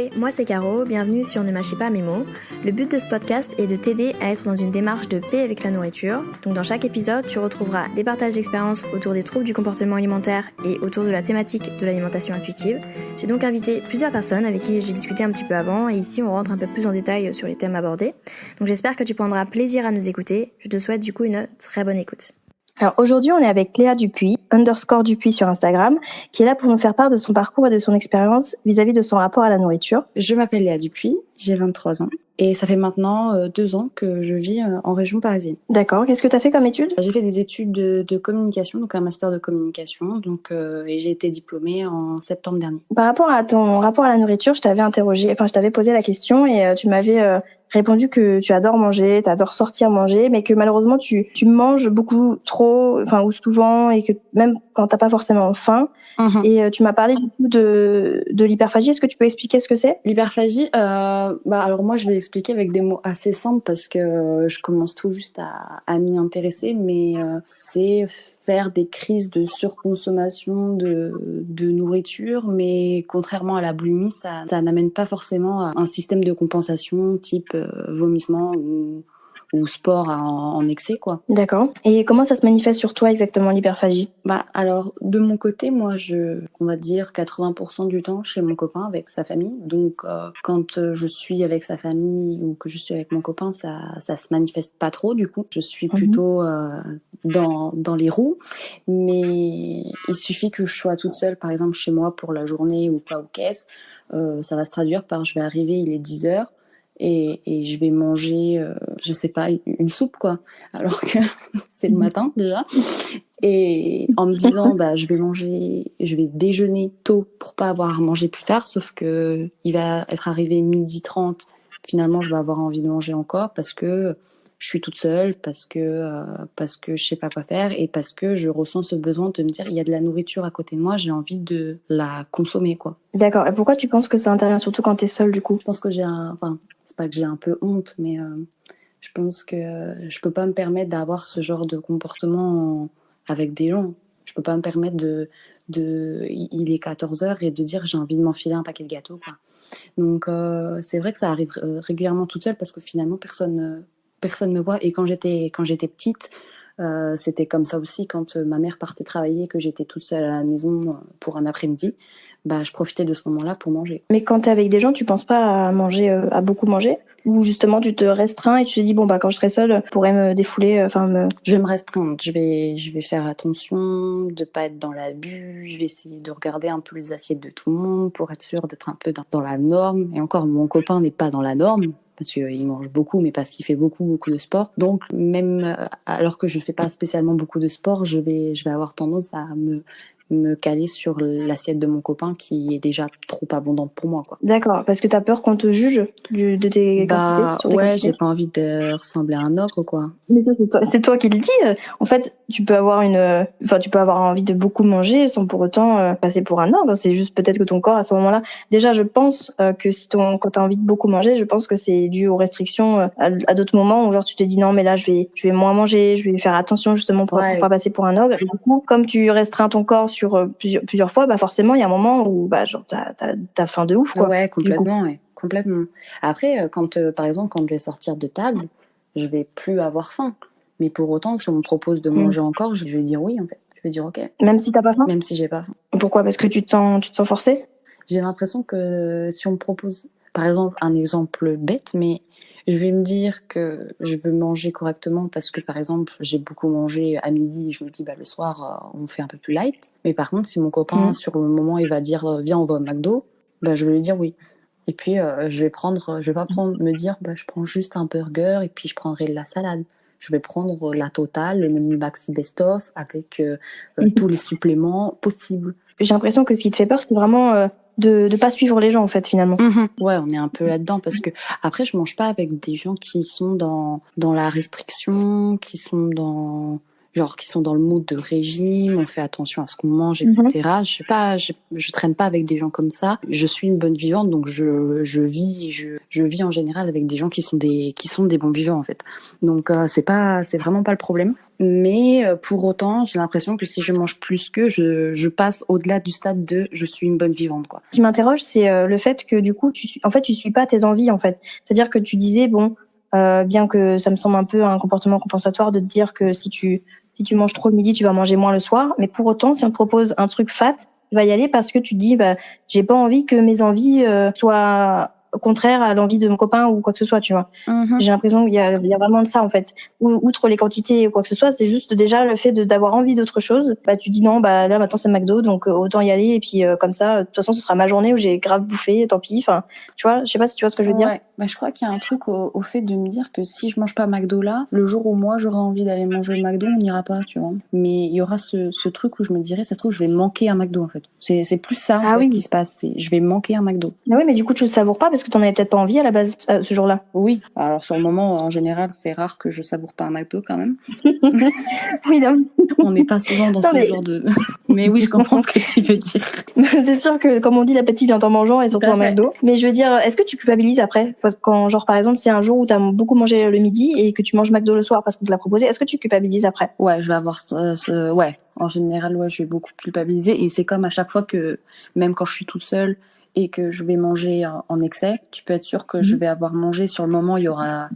Ahoy, moi c'est Caro, bienvenue sur Ne mâchez pas mes mots. Le but de ce podcast est de t'aider à être dans une démarche de paix avec la nourriture. Donc dans chaque épisode, tu retrouveras des partages d'expériences autour des troubles du comportement alimentaire et autour de la thématique de l'alimentation intuitive. J'ai donc invité plusieurs personnes avec qui j'ai discuté un petit peu avant et ici on rentre un peu plus en détail sur les thèmes abordés. Donc j'espère que tu prendras plaisir à nous écouter. Je te souhaite du coup une très bonne écoute. Alors aujourd'hui, on est avec Léa Dupuis, _Dupuis sur Instagram, qui est là pour nous faire part de son parcours et de son expérience vis-à-vis de son rapport à la nourriture. Je m'appelle Léa Dupuis, j'ai 23 ans et ça fait maintenant 2 ans que je vis en région parisienne. D'accord, qu'est-ce que tu as fait comme études ? J'ai fait des études de communication, donc un master de communication, et j'ai été diplômée en septembre dernier. Par rapport à ton rapport à la nourriture, je t'avais posé la question et tu m'avais répondu que tu adores manger, tu adores sortir manger, mais que malheureusement tu manges beaucoup trop, ou souvent, et que même quand t'as pas forcément faim. Et tu m'as parlé du coup de l'hyperphagie. Est-ce que tu peux expliquer ce que c'est ? L'hyperphagie, alors moi je vais l'expliquer avec des mots assez simples parce que je commence tout juste à m'y intéresser, mais c'est faire des crises de surconsommation de nourriture, mais contrairement à la boulimie, ça n'amène pas forcément à un système de compensation type vomissement ou sport en excès, quoi. D'accord. Et comment ça se manifeste sur toi exactement, l'hyperphagie ? Alors, de mon côté, moi, on va dire 80% du temps chez mon copain avec sa famille. Donc, quand je suis avec sa famille ou que je suis avec mon copain, ça se manifeste pas trop, du coup. Je suis plutôt dans les roues. Mais il suffit que je sois toute seule, par exemple, chez moi pour la journée ou quoi, ou qu'est-ce. Ça va se traduire par je vais arriver, il est 10h. Et je vais manger, je sais pas, une soupe, quoi. Alors que c'est le matin, déjà. Et en me disant, je vais déjeuner tôt pour pas avoir à manger plus tard, sauf que il va être arrivé 12h30. Finalement, je vais avoir envie de manger encore parce que je suis toute seule, parce que je sais pas quoi faire et parce que je ressens ce besoin de me dire, il y a de la nourriture à côté de moi, j'ai envie de la consommer, quoi. D'accord. Et pourquoi tu penses que ça intervient surtout quand t'es seule, du coup ? Je pense que c'est pas que j'ai un peu honte, mais je pense que je peux pas me permettre d'avoir ce genre de comportement avec des gens. Je peux pas me permettre il est 14h et de dire j'ai envie de m'enfiler un paquet de gâteaux, quoi. Donc c'est vrai que ça arrive régulièrement toute seule parce que finalement personne me voit. Et quand j'étais petite, c'était comme ça aussi quand ma mère partait travailler, que j'étais toute seule à la maison pour un après-midi. Je profitais de ce moment-là pour manger. Mais quand t'es avec des gens, tu penses pas à manger, à beaucoup manger ? Ou justement tu te restreins et tu te dis quand je serai seule, je pourrais me défouler, Je vais me restreindre, je vais faire attention de pas être dans l'abus, je vais essayer de regarder un peu les assiettes de tout le monde pour être sûre d'être un peu dans la norme. Et encore, mon copain n'est pas dans la norme parce qu'il mange beaucoup, mais parce qu'il fait beaucoup de sport. Donc même alors que je fais pas spécialement beaucoup de sport, je vais avoir tendance à me caler sur l'assiette de mon copain qui est déjà trop abondante pour moi, quoi. D'accord, parce que t'as peur qu'on te juge de tes quantités, sur tes quantités. J'ai pas envie de ressembler à un ogre, quoi. Mais ça, c'est toi qui le dis. En fait, tu peux avoir envie de beaucoup manger sans pour autant passer pour un ogre. C'est juste peut-être que ton corps, à ce moment-là, déjà, je pense que quand t'as envie de beaucoup manger, je pense que c'est dû aux restrictions à d'autres moments où genre tu te dis non, mais là, je vais moins manger, je vais faire attention justement pour pas passer pour un ogre. Et du coup, comme tu restreins ton corps sur plusieurs fois, forcément, il y a un moment où t'as faim de ouf, quoi. Ouais, complètement, complètement. Après, quand par exemple, quand je vais sortir de table, je vais plus avoir faim. Mais pour autant, si on me propose de manger encore, je vais dire oui, en fait. Je vais dire ok. Même si t'as pas faim ? Même si j'ai pas faim. Pourquoi ? Parce que tu te sens forcé ? J'ai l'impression que si on me propose, par exemple, un exemple bête, mais je vais me dire que je veux manger correctement parce que, par exemple, j'ai beaucoup mangé à midi et je me dis, le soir, on fait un peu plus light. Mais par contre, si mon copain, sur le moment, il va dire, viens, on va au McDo, je vais lui dire oui. Et puis, je vais pas me dire, je prends juste un burger et puis je prendrai de la salade. Je vais prendre la totale, le menu maxi best-of avec tous les suppléments possibles. J'ai l'impression que ce qui te fait peur, c'est vraiment de pas suivre les gens, en fait, finalement. Ouais, on est un peu là-dedans parce que après, je mange pas avec des gens qui sont dans la restriction, qui sont dans genre qui sont dans le mood de régime, on fait attention à ce qu'on mange, etc. Je sais pas, je traîne pas avec des gens comme ça. Je suis une bonne vivante, donc je vis en général avec des gens qui sont des bons vivants en fait. Donc c'est vraiment pas le problème. Mais pour autant, j'ai l'impression que si je mange plus qu'eux, je passe au-delà du stade de je suis une bonne vivante, quoi. Ce qui m'interroge, c'est le fait que du coup, tu suis pas tes envies, en fait. C'est-à-dire que tu disais, bon, bien que ça me semble un peu un comportement compensatoire de te dire que si tu manges trop le midi, tu vas manger moins le soir. Mais pour autant, si on te propose un truc fat, tu vas y aller parce que tu te dis, bah, j'ai pas envie que mes envies soient contraires à l'envie de mon copain ou quoi que ce soit, tu vois. J'ai l'impression qu'il y a vraiment de ça, en fait. Outre les quantités ou quoi que ce soit, c'est juste déjà le fait d'avoir envie d'autre chose. Bah, tu dis non, bah, là, maintenant, c'est McDo, donc autant y aller. Et puis, comme ça, de toute façon, ce sera ma journée où j'ai grave bouffé, tant pis. Enfin, tu vois, je sais pas si tu vois ce que je veux dire. Bah, je crois qu'il y a un truc au fait de me dire que si je mange pas McDo là, le jour où moi j'aurai envie d'aller manger le McDo, on n'ira pas, tu vois. Mais il y aura ce truc où je me dirais, ça se trouve, je vais manquer un McDo, en fait. C'est plus ça, en fait, ce qui se passe. Je vais manquer un McDo. Mais oui, mais du coup, tu le savoures pas parce que t'en avais peut-être pas envie à la base, ce jour-là. Oui. Alors, sur le moment, en général, c'est rare que je savoure pas un McDo, quand même. Oui, non. On n'est pas souvent dans ce genre de... Mais oui, je comprends ce que tu veux dire. C'est sûr que, comme on dit, l'appétit vient en mangeant et surtout un McDo. Mais je veux dire, est-ce que tu culpabilises après? Parce que quand, genre, par exemple, s'il y a un jour où t'as beaucoup mangé le midi et que tu manges McDo le soir parce qu'on te l'a proposé, est-ce que tu culpabilises après? Ouais, je vais avoir ouais. En général, ouais, je vais beaucoup culpabiliser. Et c'est comme à chaque fois que, même quand je suis toute seule et que je vais manger en excès, tu peux être sûr que je vais avoir mangé sur le moment, il y aura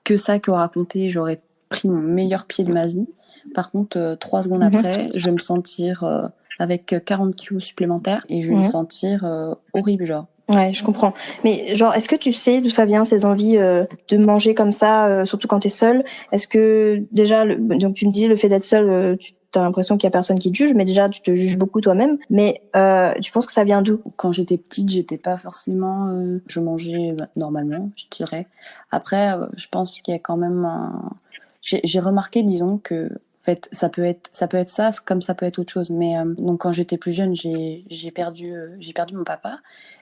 que ça qui aura compté, j'aurais pris mon meilleur pied de ma vie. Par contre, 3 secondes après, je vais me sentir avec 40 kilos supplémentaires et je vais me sentir horrible, genre. Ouais, je comprends. Mais genre, est-ce que tu sais d'où ça vient, ces envies de manger comme ça, surtout quand t'es seule? Est-ce que déjà, donc tu me disais le fait d'être seule, tu as l'impression qu'il y a personne qui te juge, mais déjà tu te juges beaucoup toi-même. Mais tu penses que ça vient d'où? Quand j'étais petite, j'étais pas forcément, je mangeais normalement, je dirais. Après, je pense qu'il y a quand même j'ai remarqué, disons que en fait, ça peut être ça, comme ça peut être autre chose. Mais donc quand j'étais plus jeune, j'ai perdu mon papa.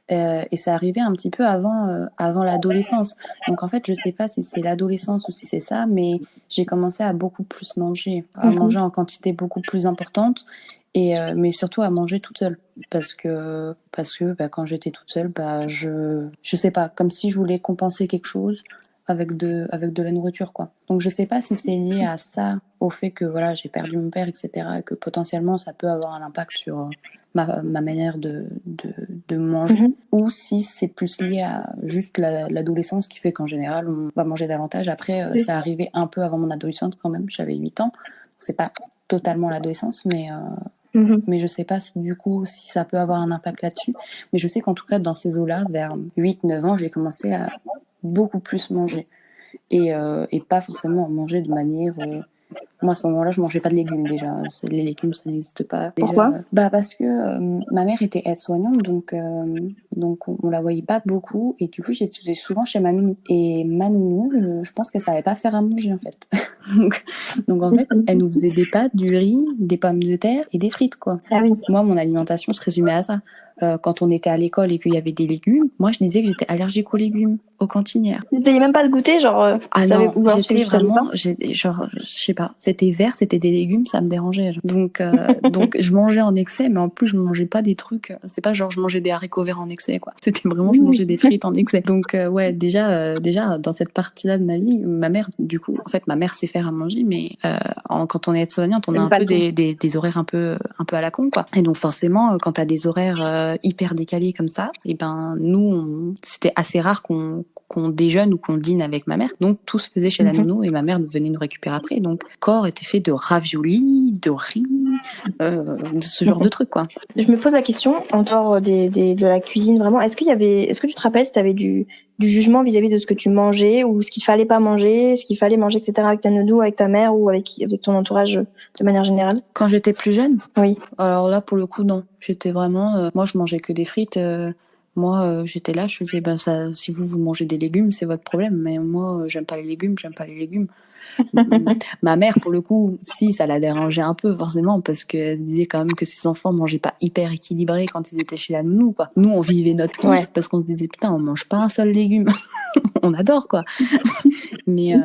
Et ça arrivait un petit peu avant l'adolescence. Donc en fait, je sais pas si c'est l'adolescence ou si c'est ça, mais j'ai commencé à beaucoup plus manger, à manger en quantité beaucoup plus importante, et mais surtout à manger toute seule, parce que bah, quand j'étais toute seule, bah je sais pas, comme si je voulais compenser quelque chose avec de la nourriture, quoi. Donc je sais pas si c'est lié à ça, au fait que voilà, j'ai perdu mon père, etc., et que potentiellement ça peut avoir un impact sur ma manière de manger, ou si c'est plus lié à juste l'adolescence, qui fait qu'en général on va manger davantage. Après ça arrivait un peu avant mon adolescence quand même, j'avais 8 ans, c'est pas totalement l'adolescence, mais je sais pas du coup si ça peut avoir un impact là-dessus. Mais je sais qu'en tout cas dans ces eaux-là, vers 8-9 ans, j'ai commencé à beaucoup plus manger, et pas forcément manger de manière moi à ce moment-là je mangeais pas de légumes, déjà les légumes ça n'existe pas déjà. Pourquoi? Bah parce que ma mère était aide-soignante, donc on la voyait pas beaucoup, et du coup j'étais souvent chez ma nounou, et ma nounou je pense qu'elle savait pas faire à manger, en fait. donc en fait elle nous faisait des pâtes, du riz, des pommes de terre et des frites, quoi. Ah oui. Moi mon alimentation se résumait à ça. Quand on était à l'école et qu'il y avait des légumes, moi je disais que j'étais allergique aux légumes, aux cantinières. Vous n'essayez même pas de goûter, genre ah non, j'étais vraiment, genre, je sais pas, c'était vert, c'était des légumes, ça me dérangeait. Genre. Donc je mangeais en excès, mais en plus je mangeais pas des trucs, c'est pas genre je mangeais des haricots verts en excès, quoi. C'était vraiment, je mangeais des frites en excès. Donc ouais, déjà dans cette partie-là de ma vie, ma mère, du coup, en fait ma mère sait faire à manger, mais quand on est aide-soignante, on a un peu des horaires un peu à la con, quoi. Et donc forcément, quand t'as des horaires hyper décalés comme ça, et ben nous, c'était assez rare qu'on déjeune ou qu'on dîne avec ma mère. Donc tout se faisait chez la nounou, et ma mère venait nous récupérer après. Donc le corps était fait de raviolis, de riz, ce genre de trucs, quoi. Je me pose la question, en dehors de la cuisine, vraiment, est-ce que tu te rappelles si tu avais du jugement vis-à-vis de ce que tu mangeais, ou ce qu'il fallait pas manger, ce qu'il fallait manger, etc., avec ta nounou, avec ta mère, ou avec ton entourage de manière générale? Quand j'étais plus jeune? Oui. Alors là, pour le coup, non. J'étais vraiment... moi, je mangeais que des frites. Moi, j'étais là, je disais, ben, ça, si vous mangez des légumes, c'est votre problème. Mais moi, j'aime pas les légumes. Ma mère, pour le coup, si, ça la dérangeait un peu, forcément, parce qu'elle se disait quand même que ses enfants mangeaient pas hyper équilibré quand ils étaient chez la nounou, quoi. Nous, on vivait notre kiff, parce qu'on se disait, putain, on mange pas un seul légume. on adore quoi. mais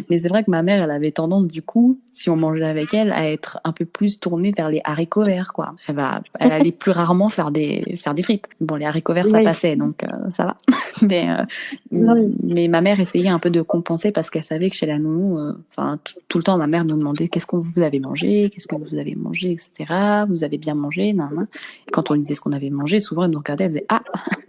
c'est vrai que ma mère, elle avait tendance du coup, si on mangeait avec elle, à être un peu plus tournée vers les haricots verts quoi. Elle allait plus rarement faire des frites. Bon, les haricots verts ça passait, donc ça va. mais ma mère essayait un peu de compenser parce qu'elle savait que chez la nounou, tout le temps ma mère nous demandait qu'est-ce que vous avez mangé, etc. Vous avez bien mangé, nan, nan. Et quand on lui disait ce qu'on avait mangé, souvent elle nous regardait, elle faisait ah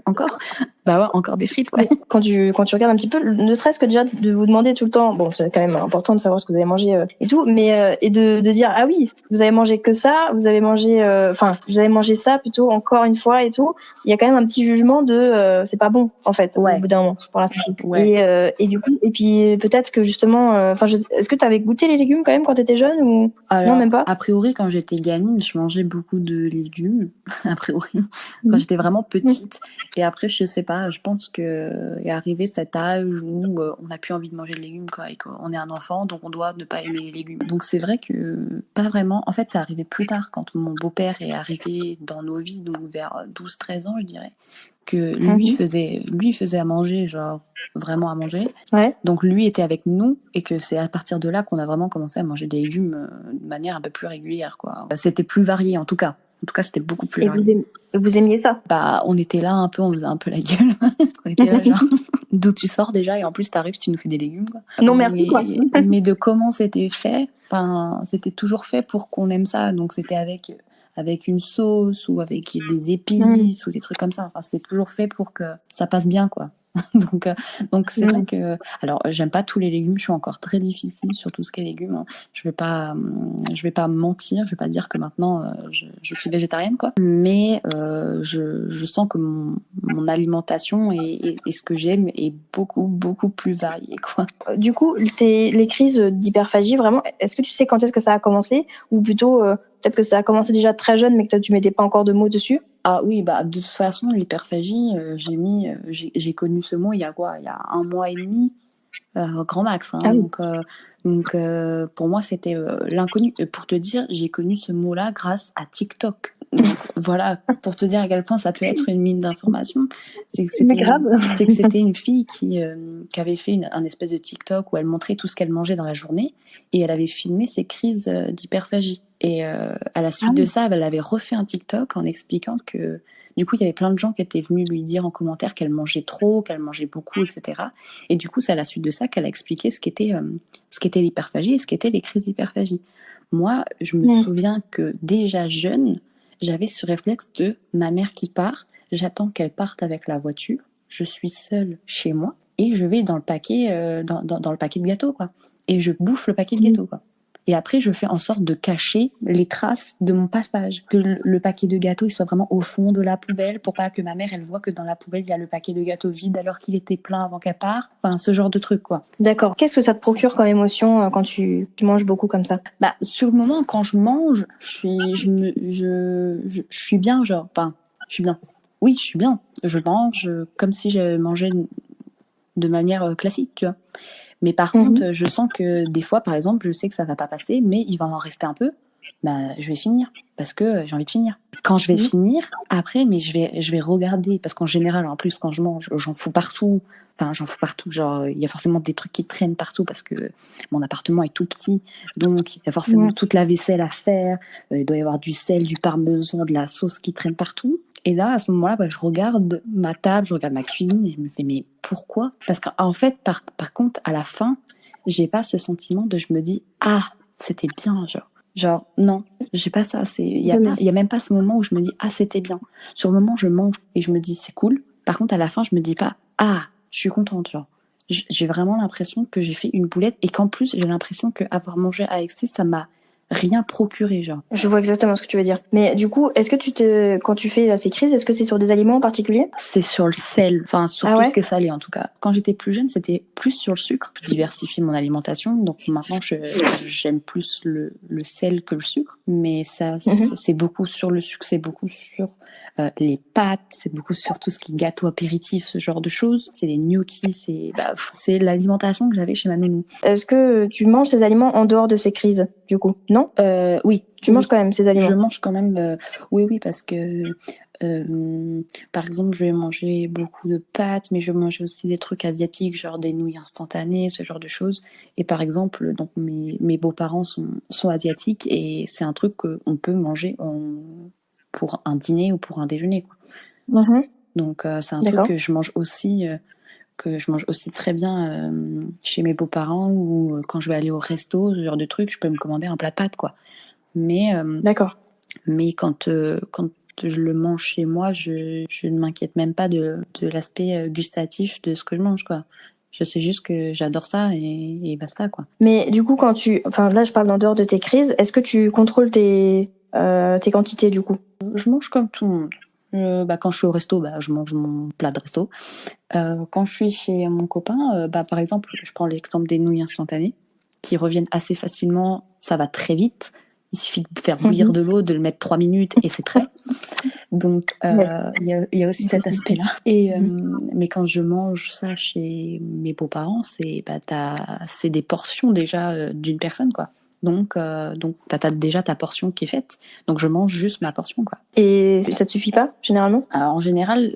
encore, bah ouais, encore des frites, ouais. Quand tu regardes un petit peu, ne serait-ce que déjà de vous demander tout le temps, bon, c'est quand même important de savoir ce que vous avez mangé et tout, mais et de dire ah oui, vous avez mangé que ça, vous avez mangé ça plutôt encore une fois et tout. Il y a quand même un petit jugement de c'est pas bon en fait au bout d'un moment pour la santé. Ouais. Et du coup, et puis peut-être que justement, est-ce que tu avais goûté les légumes quand même quand tu étais jeune ou alors, non, même pas? A priori, quand j'étais gamine, je mangeais beaucoup de légumes. A priori, quand j'étais vraiment petite. Et après, je sais pas, je pense que est arrivé cet âge où on n'a plus envie de manger de légumes, quoi, et qu'on est un enfant, donc on doit ne pas aimer les légumes. Donc c'est vrai que pas vraiment. En fait, ça arrivait plus tard, quand mon beau-père est arrivé dans nos vies, donc vers 12-13 ans, je dirais, que lui faisait à manger, genre vraiment à manger. Ouais. Donc lui était avec nous et que c'est à partir de là qu'on a vraiment commencé à manger des légumes de manière un peu plus régulière, quoi. C'était plus varié en tout cas. En tout cas, c'était beaucoup plus varié. Et vous aimiez ça? Bah, on était là un peu, on faisait un peu la gueule. On était là genre, d'où tu sors déjà et en plus t'arrives, tu nous fais des légumes, quoi. Non, merci, quoi. Mais de comment c'était fait, c'était toujours fait pour qu'on aime ça. Donc c'était avec une sauce ou avec des épices ou des trucs comme ça. C'était toujours fait pour que ça passe bien, quoi. donc c'est vrai que, alors j'aime pas tous les légumes, je suis encore très difficile sur tout ce qui est légumes, hein. Je vais pas mentir, je vais pas dire que maintenant je suis végétarienne, quoi, mais je sens que mon alimentation et ce que j'aime est beaucoup plus varié, quoi. Du coup, les crises d'hyperphagie, vraiment, est-ce que tu sais quand est-ce que ça a commencé, ou plutôt peut-être que ça a commencé déjà très jeune mais que tu mettais pas encore de mots dessus? Ah oui, bah de toute façon, l'hyperphagie, j'ai connu ce mot il y a 1 mois et demi, grand max, hein. Ah oui. Donc pour moi c'était l'inconnu. Pour te dire, j'ai connu ce mot-là grâce à TikTok. Donc voilà, pour te dire à quel point ça peut être une mine d'informations. C'est que c'était une fille qui avait fait un espèce de TikTok où elle montrait tout ce qu'elle mangeait dans la journée et elle avait filmé ses crises d'hyperphagie. Et à la suite de ça, elle avait refait un TikTok en expliquant que du coup, il y avait plein de gens qui étaient venus lui dire en commentaire qu'elle mangeait trop, qu'elle mangeait beaucoup, etc. Et du coup, c'est à la suite de ça qu'elle a expliqué ce qu'était l'hyperphagie et ce qu'étaient les crises d'hyperphagie. Moi, je me souviens que déjà jeune, j'avais ce réflexe de ma mère qui part, j'attends qu'elle parte avec la voiture, je suis seule chez moi et je vais dans le paquet, dans le paquet de gâteaux, quoi. Et je bouffe le paquet de gâteaux, quoi. Et après, je fais en sorte de cacher les traces de mon passage. Que le paquet de gâteaux il soit vraiment au fond de la poubelle pour pas que ma mère, elle voit que dans la poubelle, il y a le paquet de gâteaux vide alors qu'il était plein avant qu'elle parte. Enfin, ce genre de truc, quoi. D'accord. Qu'est-ce que ça te procure comme émotion quand tu manges beaucoup comme ça? Bah, sur le moment, quand je mange, je suis bien, genre. Enfin, je suis bien. Oui, je suis bien. Je mange comme si je mangeais de manière classique, tu vois. Mais par contre, je sens que des fois, par exemple, je sais que ça va pas passer, mais il va en rester un peu. Bah, je vais finir parce que j'ai envie de finir. Quand je vais finir, après, mais je vais regarder parce qu'en général, en plus, quand je mange, j'en fous partout. Enfin, j'en fous partout. Genre, il y a forcément des trucs qui traînent partout parce que mon appartement est tout petit, donc il y a forcément toute la vaisselle à faire. Il doit y avoir du sel, du parmesan, de la sauce qui traîne partout. Et là, à ce moment-là, je regarde ma table, je regarde ma cuisine et je me fais, mais pourquoi? Parce qu'en fait, par contre, à la fin, j'ai pas ce sentiment de je me dis, ah, c'était bien, genre, non, j'ai pas ça. Il y a même pas ce moment où je me dis, ah, c'était bien. Sur le moment, je mange et je me dis, c'est cool. Par contre, à la fin, je me dis pas, ah, je suis contente, genre. J'ai vraiment l'impression que j'ai fait une boulette et qu'en plus, j'ai l'impression qu'avoir mangé à excès, ça m'a rien procuré, genre. Je vois exactement ce que tu veux dire. Mais du coup, est-ce que quand tu fais ces crises, est-ce que c'est sur des aliments en particulier? C'est sur le sel, enfin sur tout ce qui est salé en tout cas. Quand j'étais plus jeune, c'était plus sur le sucre. Je diversifie mon alimentation, donc maintenant j'aime plus le sel que le sucre. Mais ça, c'est beaucoup sur le sucre, c'est beaucoup sur les pâtes, c'est beaucoup sur tout ce qui est gâteau apéritif, ce genre de choses. C'est les gnocchis, c'est l'alimentation que j'avais chez ma nounou. Est-ce que tu manges ces aliments en dehors de ces crises? du coup, non? Oui. Tu manges quand même ces aliments? Je mange quand même, oui, parce que, par exemple, je vais manger beaucoup de pâtes, mais je vais manger aussi des trucs asiatiques, genre des nouilles instantanées, ce genre de choses. Et par exemple, donc mes beaux-parents sont asiatiques et c'est un truc qu'on peut manger pour un dîner ou pour un déjeuner, quoi. Donc c'est un truc que je mange aussi très bien chez mes beaux-parents, ou quand je vais aller au resto, ce genre de truc, je peux me commander un plat de pâtes, quoi. Mais quand je le mange chez moi, je ne m'inquiète même pas de l'aspect gustatif de ce que je mange, quoi. Je sais juste que j'adore ça et basta, quoi. Mais du coup, enfin là, je parle en dehors de tes crises, est-ce que tu contrôles tes quantités, du coup? Je mange comme tout le monde. Quand je suis au resto, je mange mon plat de resto. Quand je suis chez mon copain, par exemple, je prends l'exemple des nouilles instantanées qui reviennent assez facilement, ça va très vite. Il suffit de faire bouillir de l'eau, de le mettre 3 minutes et c'est prêt. Donc, il y a aussi cet aspect-là. Mais quand je mange ça chez mes beaux-parents, c'est des portions déjà d'une personne, quoi. Donc t'as déjà ta portion qui est faite. Donc je mange juste ma portion, quoi. Et ça te suffit pas, généralement? Alors en général,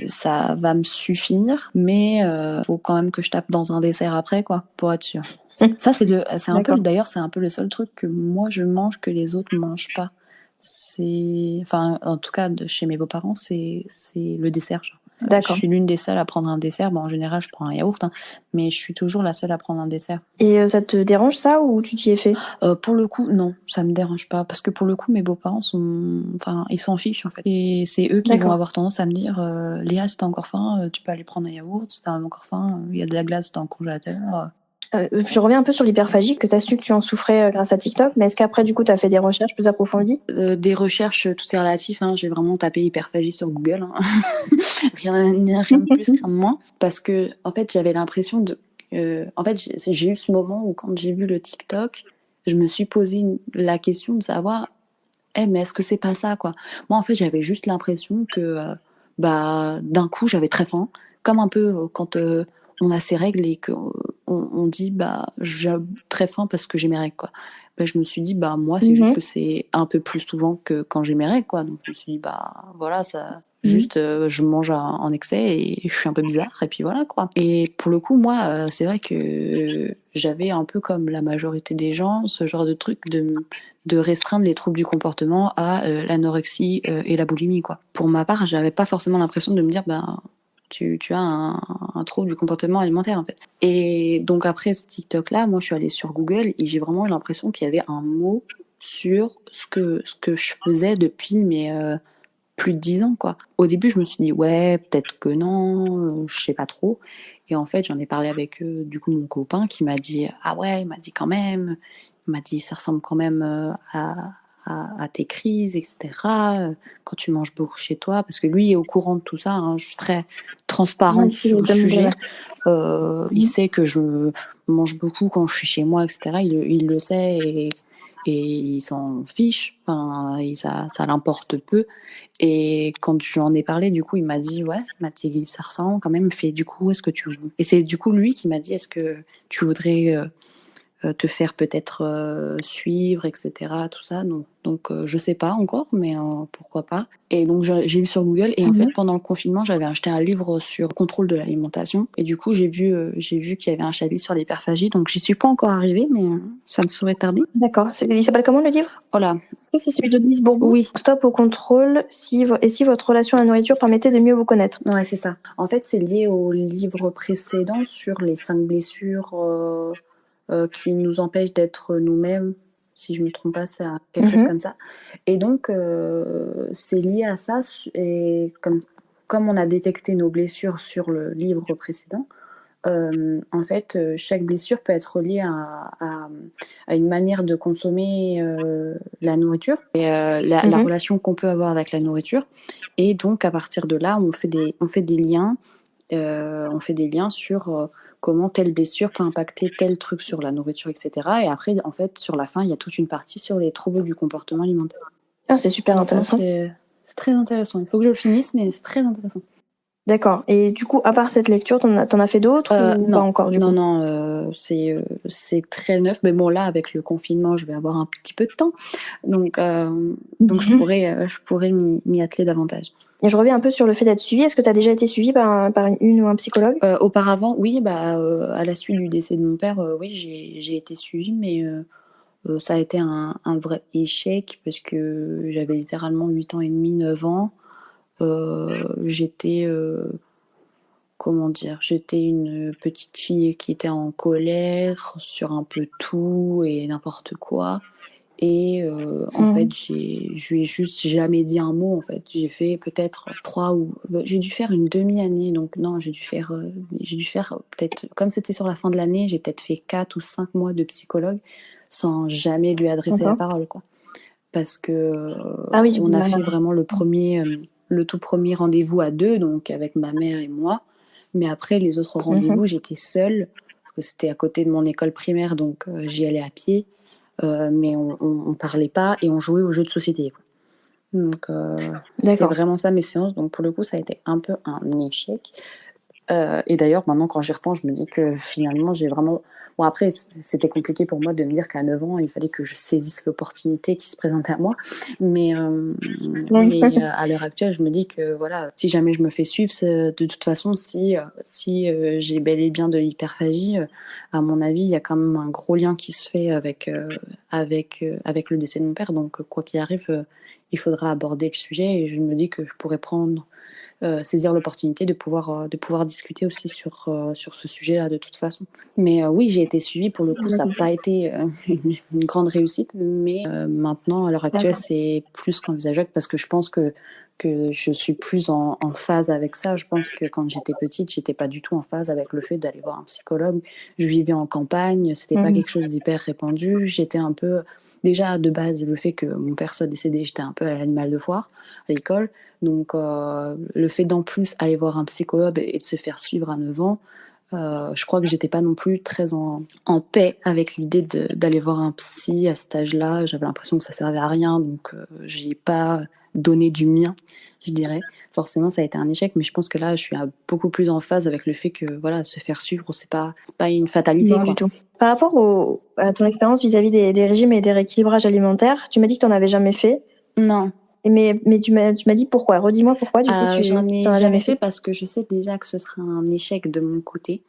ça va me suffire, mais faut quand même que je tape dans un dessert après, quoi, pour être sûr. Ça, d'ailleurs, c'est un peu le seul truc que moi je mange que les autres mangent pas. Enfin, en tout cas, chez mes beaux-parents, c'est le dessert, genre. Je suis l'une des seules à prendre un dessert. En général, je prends un yaourt, mais je suis toujours la seule à prendre un dessert. Et ça te dérange, ça, ou tu t'y es fait? Pour le coup, non, ça me dérange pas, parce que pour le coup, mes beaux-parents ils s'en fichent, en fait. Et c'est eux qui vont avoir tendance à me dire, Léa, si t'as encore faim, tu peux aller prendre un yaourt. Si t'as encore faim, il y a de la glace dans le congélateur. Je reviens un peu sur l'hyperphagie, que tu as su que tu en souffrais grâce à TikTok, mais est-ce qu'après, du coup, tu as fait des recherches plus approfondies? Des recherches, tout est relatif, j'ai vraiment tapé hyperphagie sur Google. Rien de plus, rien de moins. Parce que, en fait, j'avais l'impression j'ai eu ce moment où, quand j'ai vu le TikTok, je me suis posé la question de savoir, mais est-ce que c'est pas ça, quoi? Moi, en fait, j'avais juste l'impression que, d'un coup, j'avais très faim. Comme un peu quand on a ses règles et qu'on dit, j'ai très faim parce que j'ai mes règles, quoi. Je me suis dit, moi, c'est juste que c'est un peu plus souvent que quand j'ai mes règles, quoi. Donc, je me suis dit, voilà, ça... Juste, je mange en excès et je suis un peu bizarre, et puis voilà, quoi. Et pour le coup, moi, c'est vrai que j'avais un peu, comme la majorité des gens, ce genre de truc de restreindre les troubles du comportement à l'anorexie et la boulimie, quoi. Pour ma part, j'avais pas forcément l'impression de me dire, tu as un trouble du comportement alimentaire, en fait. Et donc après ce TikTok-là, moi, je suis allée sur Google et j'ai vraiment eu l'impression qu'il y avait un mot sur ce que je faisais depuis plus de 10 ans, quoi. Au début, je me suis dit, ouais, peut-être que non, je sais pas trop. Et en fait, j'en ai parlé avec, du coup, mon copain qui m'a dit, ah ouais, il m'a dit quand même, il m'a dit, ça ressemble quand même à tes crises, etc. Quand tu manges beaucoup chez toi, parce que lui est au courant de tout ça, je suis très transparente sur le sujet. Il sait que je mange beaucoup quand je suis chez moi, etc. Il le sait et il s'en fiche, ça l'importe peu. Et quand je lui en ai parlé, du coup, il m'a dit, ça ressemble quand même. Fait, du coup, et c'est du coup lui qui m'a dit, est-ce que tu voudrais te faire peut-être suivre, etc., tout ça. Donc je sais pas encore, mais pourquoi pas. Et donc j'ai vu sur Google, et en fait, pendant le confinement, j'avais acheté un livre sur le contrôle de l'alimentation, et du coup j'ai vu qu'il y avait un chapitre sur l'hyperphagie, donc j'y suis pas encore arrivée, mais ça me saurait tarder. D'accord. Il s'appelle comment, le livre? Voilà. C'est celui de Lise Bourbeau. Oui. Stop au contrôle, si votre relation à la nourriture permettait de mieux vous connaître. Ouais, c'est ça. En fait, c'est lié au livre précédent sur les 5 blessures qui nous empêchent d'être nous-mêmes. Si je ne me trompe pas, c'est quelque chose comme ça. Et donc, c'est lié à ça. Et comme on a détecté nos blessures sur le livre précédent, en fait, chaque blessure peut être liée à une manière de consommer la nourriture et la relation qu'on peut avoir avec la nourriture. Et donc, à partir de là, on fait des liens sur comment telle blessure peut impacter tel truc sur la nourriture, etc. Et après, en fait, sur la fin, il y a toute une partie sur les troubles du comportement alimentaire. Ah, c'est super intéressant. C'est très intéressant. Il faut que je le finisse, mais c'est très intéressant. D'accord. Et du coup, à part cette lecture, t'en as fait d'autres ou pas Non, encore du coup? non, c'est très neuf. Mais bon, là, avec le confinement, je vais avoir un petit peu de temps. Donc je pourrais m'y atteler davantage. Et je reviens un peu sur le fait d'être suivie. Est-ce que tu as déjà été suivie par une ou un psychologue? Auparavant, oui, à la suite du décès de mon père, oui, j'ai été suivie, mais ça a été un vrai échec parce que j'avais littéralement 8 ans et demi, 9 ans. J'étais, comment dire, j'étais une petite fille qui était en colère sur un peu tout et n'importe quoi. Et en fait, je lui ai juste jamais dit un mot. En fait, j'ai fait peut-être j'ai dû faire une demi-année. Donc non, j'ai dû faire peut-être, comme c'était sur la fin de l'année, j'ai peut-être fait 4 ou 5 mois de psychologue sans jamais lui adresser la parole, quoi. Parce que Ah oui, on a fait vraiment le tout premier rendez-vous à 2, donc avec ma mère et moi. Mais après, les autres rendez-vous, j'étais seule, parce que c'était à côté de mon école primaire, donc j'y allais à pied. Mais on parlait pas et on jouait aux jeux de société, quoi. Donc c'était vraiment ça mes séances. Donc pour le coup, ça a été un peu un échec. Et d'ailleurs, maintenant, quand j'y repense, je me dis que finalement, j'ai vraiment... Bon, après, c'était compliqué pour moi de me dire qu'à 9 ans, il fallait que je saisisse l'opportunité qui se présentait à moi. Mais à l'heure actuelle, je me dis que voilà, si jamais je me fais suivre, de toute façon, si j'ai bel et bien de l'hyperphagie, à mon avis, il y a quand même un gros lien qui se fait avec le décès de mon père. Donc, quoi qu'il arrive, il faudra aborder le sujet. Et je me dis que je pourrais saisir l'opportunité de pouvoir discuter aussi sur ce sujet-là de toute façon. Mais oui, j'ai été suivie, pour le coup, ça n'a pas été une grande réussite, mais maintenant, à l'heure actuelle, c'est plus qu'envisageable parce que je pense que je suis plus en phase avec ça. Je pense que quand j'étais petite, j'étais pas du tout en phase avec le fait d'aller voir un psychologue. Je vivais en campagne, c'était pas quelque chose d'hyper répandu. J'étais un peu... Déjà, de base, le fait que mon père soit décédé, j'étais un peu à l'animal de foire à l'école. Donc, le fait d'en plus aller voir un psychologue et de se faire suivre à 9 ans, je crois que j'étais pas non plus très en paix avec l'idée d'aller voir un psy à cet âge-là. J'avais l'impression que ça servait à rien, donc j'ai pas donné du mien, je dirais. Forcément, ça a été un échec, mais je pense que là, je suis beaucoup plus en phase avec le fait que voilà, se faire suivre, c'est pas une fatalité. Non, quoi. du tout. Par rapport à ton expérience vis-à-vis des régimes et des rééquilibrages alimentaires, tu m'as dit que tu n'en avais jamais fait. Non. Mais tu m'as dit pourquoi. Redis-moi pourquoi, du coup, j'en ai jamais fait parce que je sais déjà que ce sera un échec de mon côté.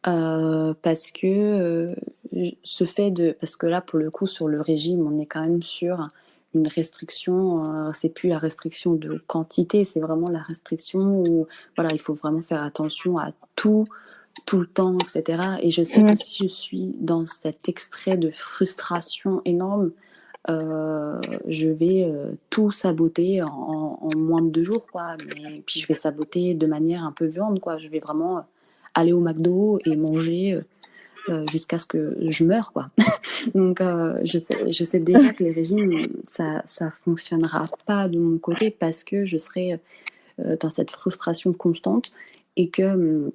Parce que parce que là, pour le coup, sur le régime, on est quand même sur une restriction. C'est plus la restriction de quantité, c'est vraiment la restriction où voilà, il faut vraiment faire attention à tout le temps, etc. Et je sais que si je suis dans cet extrait de frustration énorme, je vais tout saboter en moins de 2 jours, quoi. Mais puis je vais saboter de manière un peu violente, quoi. Je vais vraiment aller au McDo et manger jusqu'à ce que je meure, quoi. Donc je sais déjà que les régimes, ça fonctionnera pas de mon côté parce que je serai dans cette frustration constante et que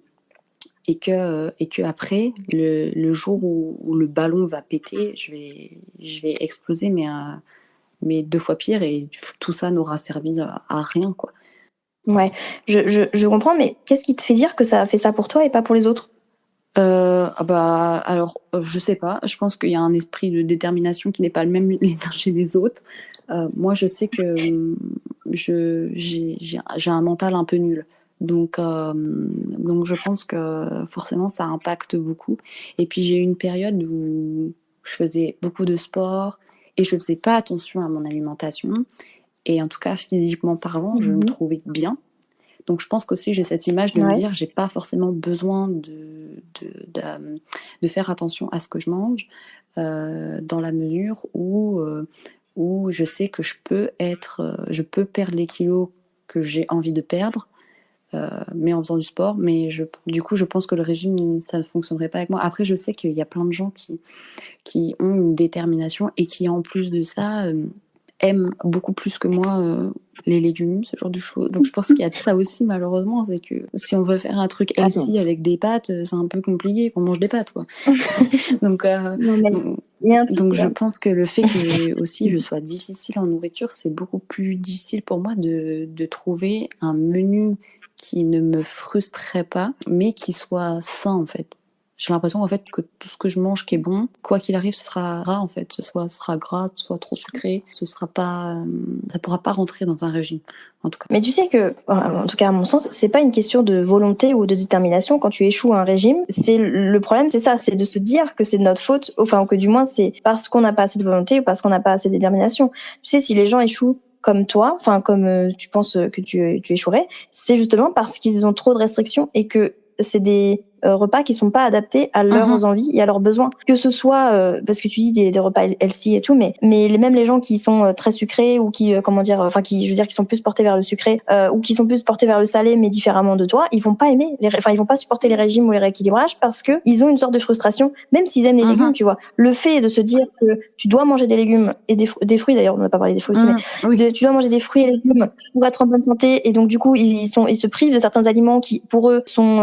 après, le jour où le ballon va péter, je vais exploser, mais 2 fois pire, et tout ça n'aura servi à rien, quoi. Ouais, je comprends, mais qu'est-ce qui te fait dire que ça a fait ça pour toi et pas pour les autres? Alors, je sais pas, je pense qu'il y a un esprit de détermination qui n'est pas le même les uns chez les autres. Moi, je sais que j'ai un mental un peu nul. Donc je pense que forcément ça impacte beaucoup. Et puis j'ai eu une période où je faisais beaucoup de sport et je faisais pas attention à mon alimentation. Et en tout cas, physiquement parlant, je me trouvais bien. Donc je pense qu'aussi j'ai cette image de me dire j'ai pas forcément besoin de faire attention à ce que je mange, dans la mesure où je sais que je peux perdre les kilos que j'ai envie de perdre, mais en faisant du sport. Mais du coup, je pense que le régime, ça ne fonctionnerait pas avec moi. Après, je sais qu'il y a plein de gens qui ont une détermination et qui, en plus de ça, aiment beaucoup plus que moi les légumes, ce genre de choses. Donc je pense qu'il y a de ça aussi, malheureusement. C'est que si on veut faire un truc healthy avec des pâtes, c'est un peu compliqué. On mange des pâtes, quoi. Donc je pense que le fait que aussi je sois difficile en nourriture, c'est beaucoup plus difficile pour moi de trouver un menu qui ne me frustrerait pas, mais qui soit sain en fait. J'ai l'impression en fait que tout ce que je mange qui est bon, quoi qu'il arrive, ce sera gras en fait. Ce sera gras, ce soit trop sucré, ça pourra pas rentrer dans un régime, en tout cas. Mais tu sais que, en tout cas à mon sens, c'est pas une question de volonté ou de détermination quand tu échoues à un régime. Le problème, c'est ça, c'est de se dire que c'est de notre faute, enfin, ou que du moins c'est parce qu'on n'a pas assez de volonté ou parce qu'on n'a pas assez de détermination. Tu sais, si les gens échouent comme toi, enfin, comme tu penses que tu échouerais, c'est justement parce qu'ils ont trop de restrictions et que c'est des repas qui sont pas adaptés à leurs envies et à leurs besoins. Que ce soit parce que tu dis des repas healthy et tout, mais même les gens qui sont très sucrés ou qui qui sont plus portés vers le sucré ou qui sont plus portés vers le salé mais différemment de toi, ils vont pas aimer ils vont pas supporter les régimes ou les rééquilibrages parce que ils ont une sorte de frustration, même s'ils aiment les légumes, tu vois. Le fait de se dire que tu dois manger des légumes et des fruits, d'ailleurs on n'a pas parlé des fruits aussi, mais tu dois manger des fruits et légumes pour être en bonne santé, et donc du coup ils se privent de certains aliments qui pour eux sont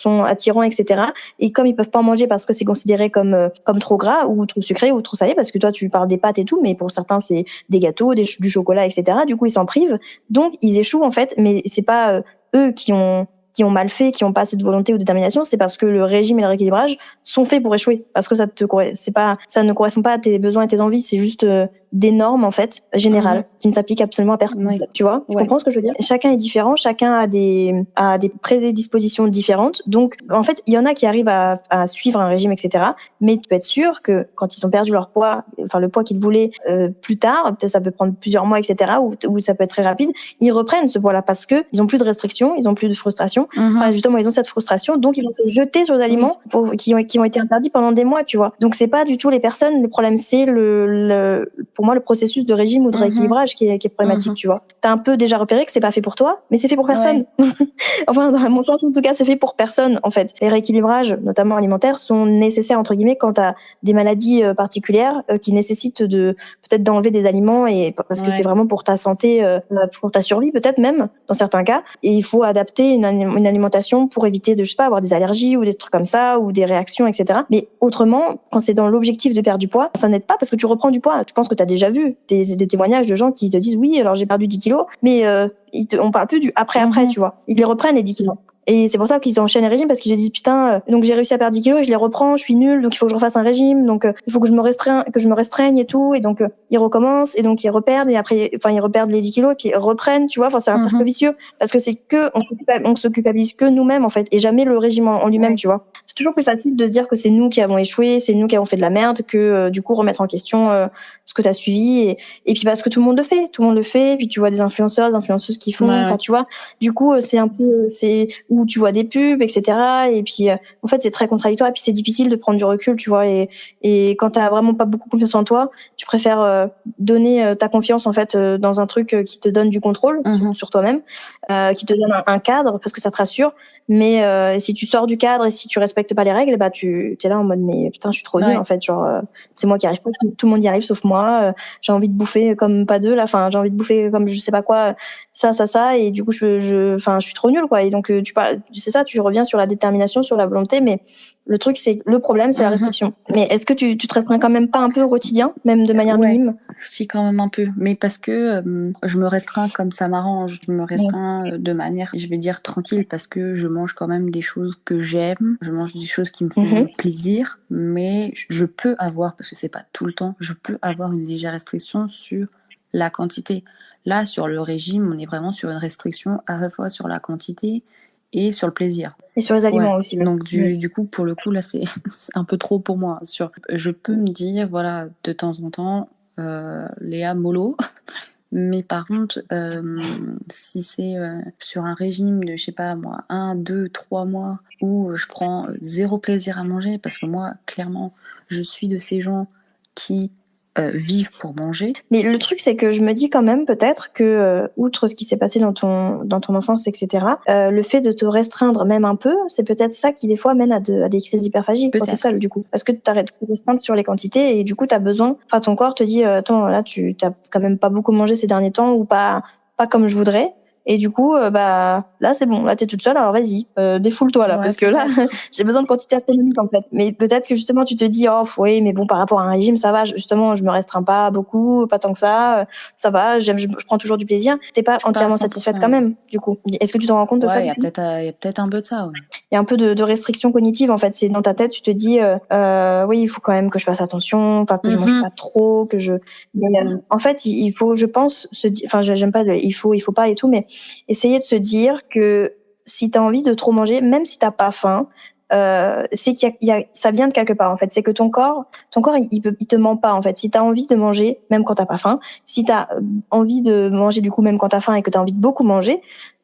sont attirants, etc. Et comme ils peuvent pas en manger parce que c'est considéré comme trop gras ou trop sucré ou trop salé, parce que toi tu parles des pâtes et tout, mais pour certains c'est des gâteaux, du chocolat, etc. Du coup ils s'en privent, donc ils échouent en fait. Mais c'est pas eux qui ont mal fait, qui ont pas assez de volonté ou de détermination, c'est parce que le régime et le rééquilibrage sont faits pour échouer, parce que ça ne correspond pas à tes besoins et tes envies, c'est juste des normes en fait générales qui ne s'appliquent absolument à personne. Tu vois, tu comprends ce que je veux dire? Chacun est différent, chacun a des prédispositions différentes, donc en fait il y en a qui arrivent à suivre un régime, etc. Mais tu peux être sûr que quand ils ont perdu leur poids, enfin le poids qu'ils voulaient plus tard, ça peut prendre plusieurs mois, etc. ou ça peut être très rapide, ils reprennent ce poids-là parce que ils ont plus de restrictions, ils ont plus de frustration. Enfin, justement ils ont cette frustration, donc ils vont se jeter sur les aliments qui ont été interdits pendant des mois, tu vois. Donc c'est pas du tout les personnes, le problème c'est pour moi le processus de régime ou de rééquilibrage qui est problématique, tu vois. T'as un peu déjà repéré que c'est pas fait pour toi, mais c'est fait pour personne. Enfin, dans mon sens en tout cas, c'est fait pour personne en fait. Les rééquilibrages, notamment alimentaires, sont nécessaires entre guillemets quand t'as des maladies particulières qui nécessitent peut-être d'enlever des aliments, et parce que c'est vraiment pour ta santé, pour ta survie peut-être même dans certains cas, et il faut adapter une alimentation pour éviter de, je sais pas, avoir des allergies ou des trucs comme ça ou des réactions, etc. Mais autrement, quand c'est dans l'objectif de perdre du poids, ça n'aide pas parce que tu reprends du poids. Je pense que tu as déjà vu des témoignages de gens qui te disent oui, alors j'ai perdu 10 kilos, mais on parle plus du après, tu vois. Ils les reprennent les 10 kilos. Et c'est pour ça qu'ils enchaînent les régimes, parce qu'ils se disent putain, donc j'ai réussi à perdre 10 kilos et je les reprends, je suis nulle, donc il faut que je refasse un régime, donc il faut que je me restreigne et tout, et donc ils recommencent et donc ils reperdent, et après ils reperdent les 10 kilos et puis ils reprennent, tu vois. Enfin c'est un cercle vicieux, parce que c'est que on se culpabilise que nous-mêmes en fait, et jamais le régime en lui-même, tu vois. C'est toujours plus facile de se dire que c'est nous qui avons échoué, c'est nous qui avons fait de la merde, que du coup remettre en question ce que t'as suivi, et puis parce que tout le monde le fait, et puis tu vois des influenceurs, des influenceuses qui font, enfin tu vois, du coup c'est un peu, où tu vois des pubs, etc. Et puis en fait c'est très contradictoire, et puis c'est difficile de prendre du recul, tu vois, et quand t'as vraiment pas beaucoup confiance en toi, tu préfères donner ta confiance en fait dans un truc qui te donne du contrôle sur toi-même, qui te donne un cadre parce que ça te rassure. Mais si tu sors du cadre et si tu respectes pas les règles, bah tu es là en mode mais putain je suis trop nulle en fait, genre c'est moi qui arrive pas, tout le monde y arrive sauf moi, j'ai envie de bouffer comme pas deux là, enfin j'ai envie de bouffer comme je sais pas quoi, ça, et du coup je suis trop nulle quoi. Et donc c'est ça, tu reviens sur la détermination, sur la volonté, mais le truc le problème c'est la restriction. Mais est-ce que tu te restreins quand même pas un peu au quotidien, même de manière minime? Si, quand même un peu, mais parce que je me restreins comme ça m'arrange, je me restreins de manière, je vais dire, tranquille, parce que je mange quand même des choses que j'aime, je mange des choses qui me font plaisir, mais je peux avoir, parce que c'est pas tout le temps, je peux avoir une légère restriction sur la quantité. Là, sur le régime, on est vraiment sur une restriction à la fois sur la quantité et sur le plaisir. Et sur les aliments aussi. Donc du coup, pour le coup, là, c'est un peu trop pour moi. Je peux me dire, voilà, de temps en temps, Léa mollo, mais par contre, si c'est sur un régime de, je sais pas moi, 1, 2, 3 mois, où je prends zéro plaisir à manger, parce que moi, clairement, je suis de ces gens qui vivent pour manger. Mais le truc, c'est que je me dis quand même peut-être que, outre ce qui s'est passé dans ton enfance, etc., le fait de te restreindre même un peu, c'est peut-être ça qui des fois mène à des crises d'hyperphagie quand t'es seule, du coup. Parce que t'arrêtes de te restreindre sur les quantités, et du coup t'as besoin, ton corps te dit attends, là t'as quand même pas beaucoup mangé ces derniers temps, ou pas comme je voudrais. Et du coup, là, c'est bon. Là, t'es toute seule. Alors, vas-y, défoule-toi là, Ouais, parce que là, j'ai besoin de quantité astronomique en fait. Mais peut-être que justement, tu te dis, oh, oui, mais bon, par rapport à un régime, ça va. Justement, je me restreins pas beaucoup, pas tant que ça. Ça va. Je prends toujours du plaisir. T'es pas entièrement satisfaite quand même. Du coup, est-ce que tu te rends compte de ça? Il y a peut-être un peu de ça. Ouais. Il y a un peu de restriction cognitive en fait. C'est dans ta tête, tu te dis, oui, il faut quand même que je fasse attention, enfin que je mange pas trop, que je. Mais en fait, il faut, je pense, enfin, j'aime pas il faut pas et tout, mais essayer de se dire que si t'as envie de trop manger, même si t'as pas faim, c'est ça vient de quelque part en fait. C'est que ton corps, il te ment pas en fait. Si t'as envie de manger, même quand t'as pas faim, si t'as envie de manger du coup même quand t'as faim et que t'as envie de beaucoup manger,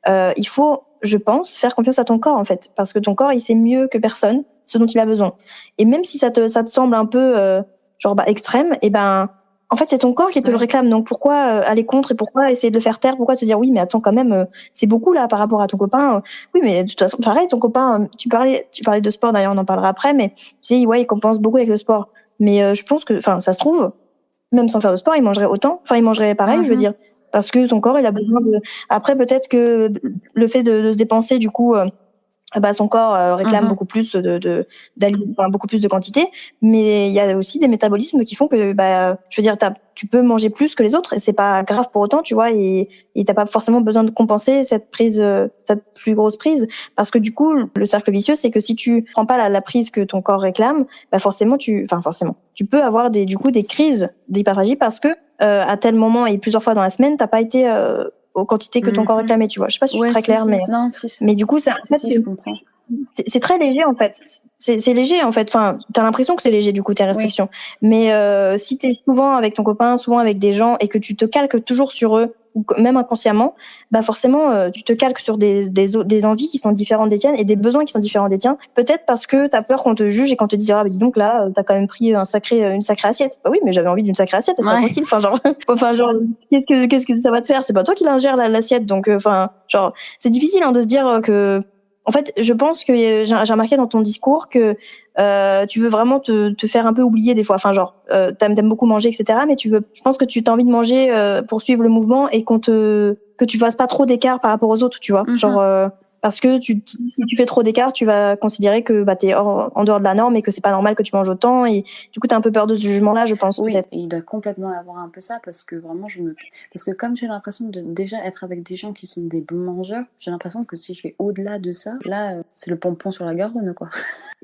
il faut, je pense, faire confiance à ton corps en fait, parce que ton corps il sait mieux que personne ce dont il a besoin. Et même si ça te semble un peu extrême, et en fait c'est ton corps qui te le réclame. Donc pourquoi aller contre et pourquoi essayer de le faire taire? Pourquoi te dire oui mais attends quand même c'est beaucoup là par rapport à ton copain. Oui mais de toute façon pareil, ton copain, tu parlais de sport d'ailleurs, on en parlera après, mais tu sais ouais il compense beaucoup avec le sport. Mais je pense que enfin ça se trouve même sans faire de sport il mangerait autant, enfin il mangerait pareil je veux dire, parce que son corps il a besoin de. Après peut-être que le fait de se dépenser du coup son corps réclame beaucoup plus beaucoup plus de quantité, mais il y a aussi des métabolismes qui font que je veux dire tu peux manger plus que les autres et c'est pas grave pour autant, tu vois, et t'as pas forcément besoin de compenser cette plus grosse prise, parce que du coup le cercle vicieux c'est que si tu prends pas la prise que ton corps réclame, forcément tu peux avoir des crises d'hyperphagie parce que à tel moment et plusieurs fois dans la semaine t'as pas été aux quantités que ton corps réclamait, tu vois. Je sais pas si je suis très claire, mais non, mais du coup, je comprends. C'est très léger en fait. C'est léger en fait. Enfin, t'as l'impression que c'est léger du coup tes restrictions. Oui. Mais si t'es souvent avec ton copain, souvent avec des gens et que tu te calques toujours sur eux, ou même inconsciemment, forcément tu te calques sur des envies qui sont différentes des tiennes et des besoins qui sont différents des tiens. Peut-être parce que t'as peur qu'on te juge et qu'on te dise dis donc là t'as quand même pris une sacrée assiette. Bah oui, mais j'avais envie d'une sacrée assiette, laisse-moi tranquille. Enfin genre qu'est-ce que ça va te faire? C'est pas toi qui l'ingère l'assiette, donc genre c'est difficile de se dire que. En fait, je pense que j'ai remarqué dans ton discours que tu veux vraiment te faire un peu oublier des fois. Enfin, genre, t'aimes beaucoup manger, etc. Mais je pense que tu t'as envie de manger pour suivre le mouvement et que tu fasses pas trop d'écart par rapport aux autres, tu vois. Genre, parce que si tu fais trop d'écart, tu vas considérer que t'es en dehors de la norme et que c'est pas normal que tu manges autant. Et du coup, t'as un peu peur de ce jugement-là, je pense. Oui, peut-être. et il doit complètement avoir un peu ça parce que vraiment, parce que comme j'ai l'impression de déjà être avec des gens qui sont des bons mangeurs, j'ai l'impression que si je vais au-delà de ça, là, c'est le pompon sur la Garonne, quoi.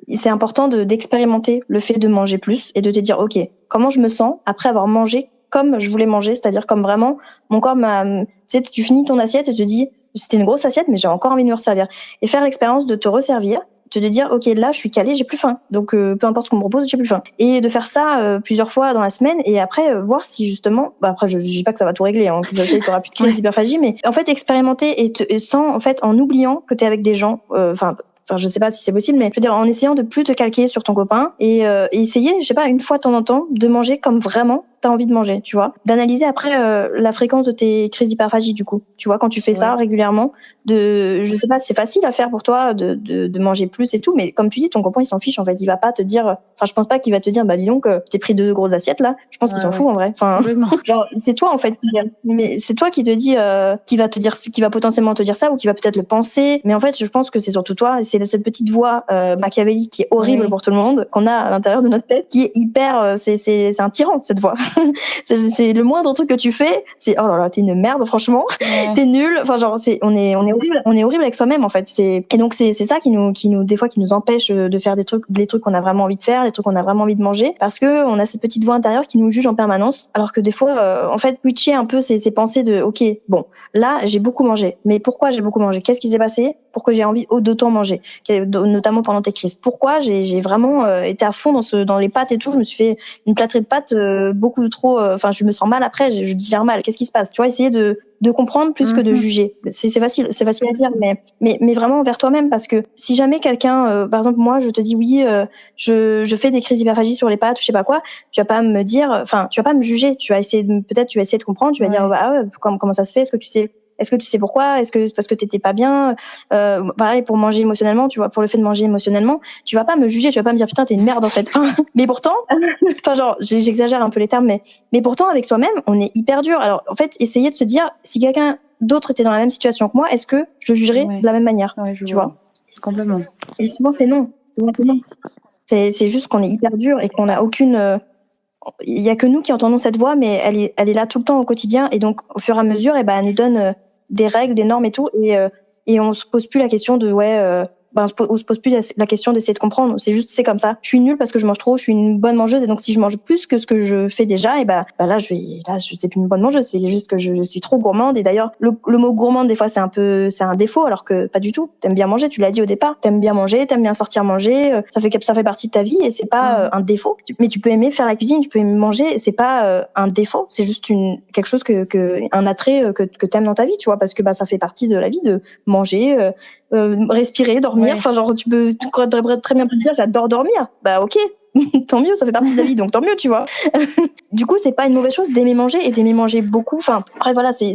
C'est important d'expérimenter le fait de manger plus et de te dire, ok, comment je me sens après avoir mangé comme je voulais manger, c'est-à-dire comme vraiment mon corps tu sais, tu finis ton assiette et te dis, c'était une grosse assiette, mais j'ai encore envie de me resservir. Et faire l'expérience de te resservir, de te dire, ok, là, je suis calée, j'ai plus faim. Donc, peu importe ce qu'on me propose, j'ai plus faim. Et de faire ça plusieurs fois dans la semaine et après, voir si justement, après, je dis pas que ça va tout régler, hein, que ça y est, t'auras plus de crise d'hyperphagie, mais en fait, expérimenter en oubliant que t'es avec des gens, je sais pas si c'est possible, mais je veux dire, en essayant de plus te calquer sur ton copain et essayer, je sais pas, une fois de temps en temps, de manger comme vraiment t'as envie de manger, tu vois. D'analyser après la fréquence de tes crises d'hyperphagie, du coup. Tu vois, quand tu fais ça régulièrement, je sais pas, c'est facile à faire pour toi de manger plus et tout, mais comme tu dis, ton copain, il s'en fiche, en fait. Il va pas te dire, je pense pas qu'il va te dire, dis donc, t'es pris 2 grosses assiettes, là. Je pense qu'il s'en fout, en vrai. Genre, c'est toi, en fait, mais c'est toi qui te dis, qui va potentiellement te dire ça ou qui va peut-être le penser. Mais en fait, je pense que c'est surtout toi, et c'est cette petite voix machiavélique qui est horrible pour tout le monde, qu'on a à l'intérieur de notre tête, qui est hyper, c'est un tyran, cette voix. C'est le moindre truc que tu fais, c'est oh là là, t'es une merde, franchement, t'es nul. Enfin, genre, on est horrible avec soi-même, en fait. Et donc, c'est ça qui nous, des fois, qui nous empêche de faire les trucs qu'on a vraiment envie de faire, les trucs qu'on a vraiment envie de manger, parce que on a cette petite voix intérieure qui nous juge en permanence, alors que des fois, en fait, switcher un peu ces pensées de, ok, bon, là, j'ai beaucoup mangé, mais pourquoi j'ai beaucoup mangé? Qu'est-ce qui s'est passé? Pourquoi j'ai envie d'autant manger? Notamment pendant tes crises. Pourquoi j'ai vraiment été à fond dans les pâtes et tout? Je me suis fait une plâtrée de pâtes beaucoup trop. Je me sens mal après. Je digère mal. Qu'est-ce qui se passe? Tu vois, essayer de comprendre plus que de juger. C'est facile à dire, mais vraiment envers toi-même, parce que si jamais quelqu'un, par exemple moi, je te dis oui, je fais des crises d'hyperphagie sur les pâtes, je sais pas quoi, tu vas pas me dire, tu vas pas me juger. Tu vas essayer de comprendre. Tu vas dire comment ça se fait? Est-ce que tu sais pourquoi? Est-ce que c'est parce que t'étais pas bien? Pareil pour manger émotionnellement, tu vois, pour le fait de manger émotionnellement, tu vas pas me juger, tu vas pas me dire putain t'es une merde en fait. Mais pourtant, genre j'exagère un peu les termes, mais pourtant avec soi-même on est hyper dur. Alors en fait, essayer de se dire si quelqu'un d'autres étaient dans la même situation que moi, est-ce que je jugerais de la même manière, tu vois? Complètement. Et souvent, c'est non. C'est juste qu'on est hyper dur et qu'on n'a aucune... Il y a que nous qui entendons cette voix, mais elle est là tout le temps au quotidien. Et donc, au fur et à mesure, elle nous donne des règles, des normes et tout. Et on se pose plus la question de on se pose plus la question d'essayer de comprendre. C'est comme ça. Je suis nulle parce que je mange trop. Je suis une bonne mangeuse et donc si je mange plus que ce que je fais déjà, et là je suis plus une bonne mangeuse. C'est juste que je suis trop gourmande. Et d'ailleurs le mot gourmande des fois c'est un défaut alors que pas du tout. T'aimes bien manger. Tu l'as dit au départ. T'aimes bien manger. T'aimes bien sortir manger. Ça fait partie de ta vie et c'est pas un défaut. Mais tu peux aimer faire la cuisine. Tu peux aimer manger. C'est pas un défaut. C'est juste quelque chose un attrait que t'aimes dans ta vie. Tu vois parce que ça fait partie de la vie de manger. Respirer, dormir, enfin genre tu devrais très bien te dire j'adore dormir. Ok, tant mieux, ça fait partie de la vie donc tant mieux, tu vois. Du coup, c'est pas une mauvaise chose d'aimer manger et d'aimer manger beaucoup. Enfin, après voilà, c'est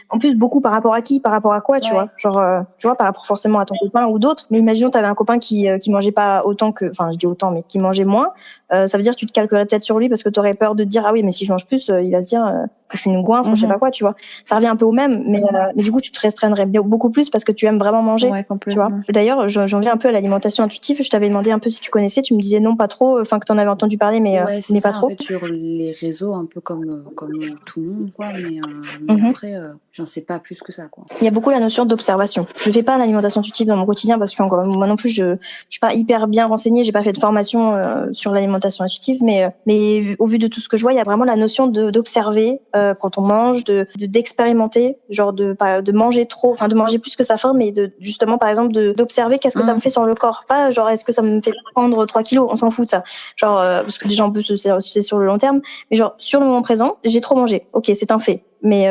en plus beaucoup par rapport à qui, par rapport à quoi, tu vois. Genre tu vois par rapport forcément à ton copain ou d'autres, mais imaginons t'avais un copain qui mangeait pas autant que enfin, je dis autant mais qui mangeait moins, ça veut dire que tu te calquerais peut-être sur lui parce que t'aurais peur de te dire ah oui, mais si je mange plus, il va se dire que je suis une goinfre, je sais pas quoi, tu vois. Ça revient un peu au même, mais du coup, tu te restreindrais beaucoup plus parce que tu aimes vraiment manger, tu vois. D'ailleurs, j'en viens un peu à l'alimentation intuitive. Je t'avais demandé un peu si tu connaissais, tu me disais non, pas trop, enfin que t'en avais entendu parler, mais pas trop. En fait, sur les réseaux, un peu comme tout le monde, quoi. Mais après, j'en sais pas plus que ça, quoi. Il y a beaucoup la notion d'observation. Je fais pas l'alimentation intuitive dans mon quotidien parce que encore moi non plus, je suis pas hyper bien renseignée. J'ai pas fait de formation sur l'alimentation intuitive, mais au vu de tout ce que je vois, il y a vraiment la notion d'observer quand on mange, d'expérimenter, genre de manger trop, enfin de manger plus que sa faim, mais justement par exemple d'observer qu'est-ce que ça me fait sur le corps. Pas genre est-ce que ça me fait prendre 3 kilos, on s'en fout de ça. Genre parce que les gens peuvent c'est sur le long terme, mais genre sur le moment présent, j'ai trop mangé. Ok, c'est un fait. Mais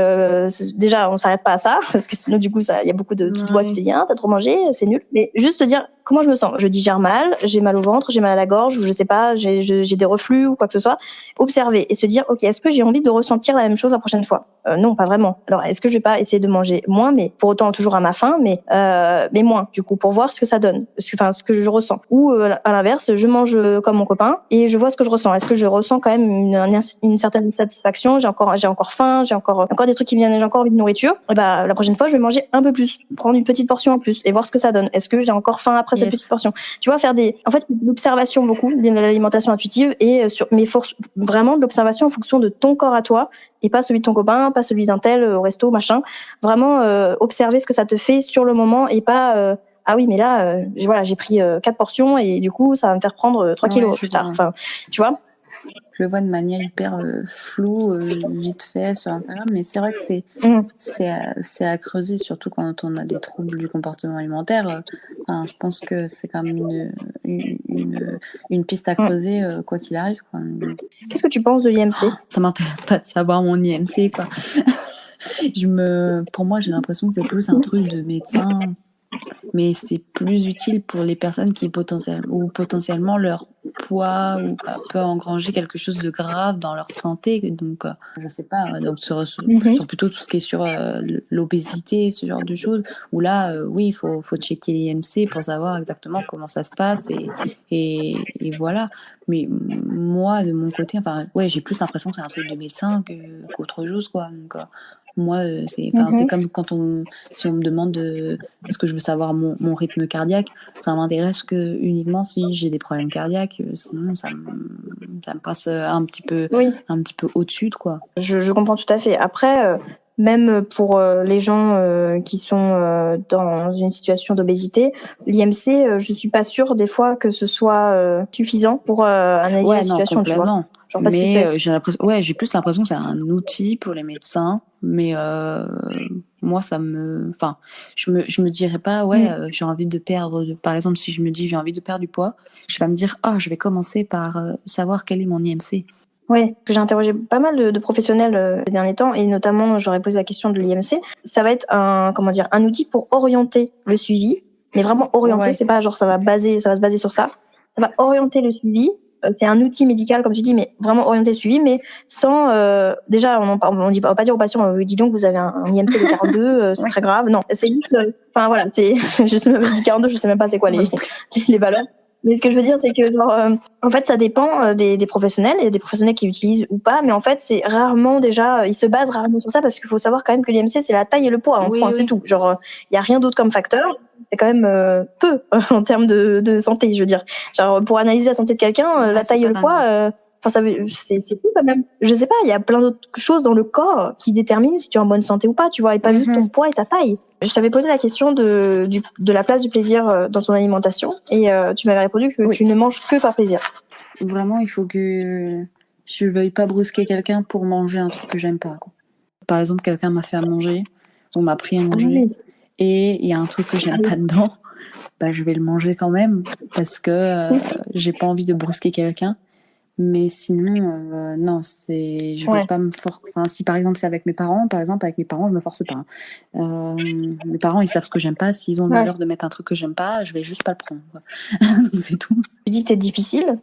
déjà, on s'arrête pas à ça parce que sinon du coup, il y a beaucoup de petites voix qui te disent t'as trop mangé, c'est nul. Mais juste te dire comment je me sens. Je digère mal, j'ai mal au ventre, j'ai mal à la gorge, ou je sais pas, j'ai des reflux ou quoi que ce soit. Observer et se dire ok, est-ce que j'ai envie de ressentir la même chose la prochaine fois? Non, pas vraiment. Alors est-ce que je vais pas essayer de manger moins, mais pour autant toujours à ma faim, mais moins du coup pour voir ce que ça donne, ce que je ressens. Ou à l'inverse, je mange comme mon copain et je vois ce que je ressens. Est-ce que je ressens quand même une certaine satisfaction? J'ai encore faim, j'ai encore des trucs qui viennent, j'ai encore envie de nourriture. Et la prochaine fois, je vais manger un peu plus, prendre une petite portion en plus et voir ce que ça donne. Est-ce que j'ai encore faim après cette petite portion? Tu vois, en fait, l'observation beaucoup de l'alimentation intuitive et vraiment de l'observation en fonction de ton corps à toi et pas celui de ton copain, pas celui d'un tel au resto, machin. Vraiment observer ce que ça te fait sur le moment et pas ah oui, mais là, j'ai pris 4 portions et du coup, ça va me faire prendre 3 kilos plus tard. Enfin, tu vois. Je le vois de manière hyper floue, vite fait sur Instagram, mais c'est vrai que c'est à creuser, surtout quand on a des troubles du comportement alimentaire. Je pense que c'est quand même une piste à creuser, quoi qu'il arrive, quoi. Qu'est-ce que tu penses de l'IMC? Ça m'intéresse pas de savoir mon IMC, quoi. Pour moi, j'ai l'impression que c'est plus un truc de médecin. Mais c'est plus utile pour les personnes qui potentiellement leur poids peut engranger quelque chose de grave dans leur santé. Donc, je sais pas. Donc, sur plutôt tout ce qui est sur l'obésité, ce genre de choses. Où là, oui, il faut checker l'IMC pour savoir exactement comment ça se passe et voilà. Mais moi, de mon côté, j'ai plus l'impression que c'est un truc de médecin qu'autre chose, quoi. Donc, moi, c'est comme si on me demande est-ce que je veux savoir mon rythme cardiaque, ça m'intéresse que uniquement si j'ai des problèmes cardiaques, sinon ça me passe un petit peu au-dessus, quoi. Je comprends tout à fait. Après, même pour les gens qui sont dans une situation d'obésité, l'IMC, je suis pas sûre des fois que ce soit suffisant pour analyser la situation, tu vois. Genre mais j'ai plus l'impression que c'est un outil pour les médecins, mais moi je me dirais pas j'ai envie de perdre par exemple, si je me dis j'ai envie de perdre du poids, je vais me dire je vais commencer par savoir quel est mon IMC. Oui, j'ai interrogé pas mal de professionnels ces derniers temps et notamment j'aurais posé la question de l'IMC. Ça va être un outil pour orienter le suivi, mais vraiment orienter, c'est pas genre ça va se baser sur ça. Ça va orienter le suivi. C'est un outil médical, comme tu dis, mais vraiment orienté suivi, mais sans déjà on va pas dire aux patients dis donc vous avez un IMC de 42, c'est très grave. Non, c'est juste je dis 42, je sais même pas c'est quoi les valeurs. Mais ce que je veux dire, c'est que genre, en fait, ça dépend des professionnels. Il y a des professionnels qui utilisent ou pas, mais en fait, c'est rarement déjà, ils se basent rarement sur ça parce qu'il faut savoir quand même que l'IMC, c'est la taille et le poids en Oui, point, c'est oui. tout. Genre, il y a rien d'autre comme facteur. C'est quand même peu en termes de santé, je veux dire. Genre, pour analyser la santé de quelqu'un, Ouais, la c'est taille et pas le dingue. poids, c'est tout quand même. Je sais pas, il y a plein d'autres choses dans le corps qui déterminent si tu es en bonne santé ou pas, tu vois, et pas juste ton poids et ta taille. Je t'avais posé la question de la place du plaisir dans ton alimentation et tu m'avais répondu que Oui. tu ne manges que par plaisir. Vraiment, il faut que je veuille pas brusquer quelqu'un pour manger un truc que j'aime pas, quoi. Par exemple, quelqu'un m'a fait à manger ou m'a pris à manger et il y a un truc que j'aime pas dedans, bah je vais le manger quand même parce que j'ai pas envie de brusquer quelqu'un. Mais sinon, non, je vais pas me forcer. Enfin, si par exemple c'est avec mes parents, je me force pas. Mes parents, ils savent ce que j'aime pas. S'ils ont le malheur de mettre un truc que j'aime pas, je vais juste pas le prendre, quoi. C'est tout. Tu dis que t'es difficile,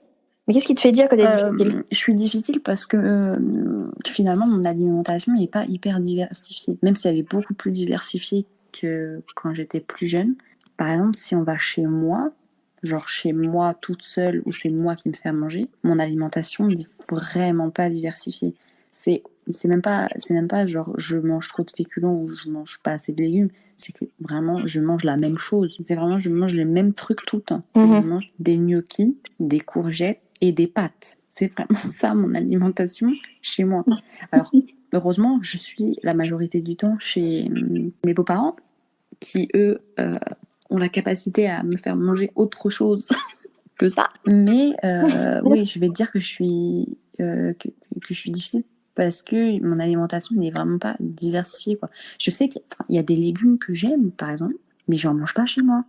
mais qu'est-ce qui te fait dire que t'es difficile? Je suis difficile parce que finalement, mon alimentation n'est pas hyper diversifiée. Même si elle est beaucoup plus diversifiée que quand j'étais plus jeune. Par exemple, si on va chez moi, genre chez moi toute seule ou c'est moi qui me fais à manger, mon alimentation n'est vraiment pas diversifiée. C'est même pas genre je mange trop de féculents ou je mange pas assez de légumes, c'est que vraiment je mange la même chose. C'est vraiment je mange les mêmes trucs tout le temps. Je mange des gnocchis, des courgettes et des pâtes. C'est vraiment ça mon alimentation chez moi. Alors heureusement, je suis la majorité du temps chez mes beaux-parents qui eux ont la capacité à me faire manger autre chose que ça. Mais oui, je vais te dire que je suis difficile parce que mon alimentation n'est vraiment pas diversifiée, quoi. Je sais qu'il y a des légumes que j'aime, par exemple, mais j'en mange pas chez moi.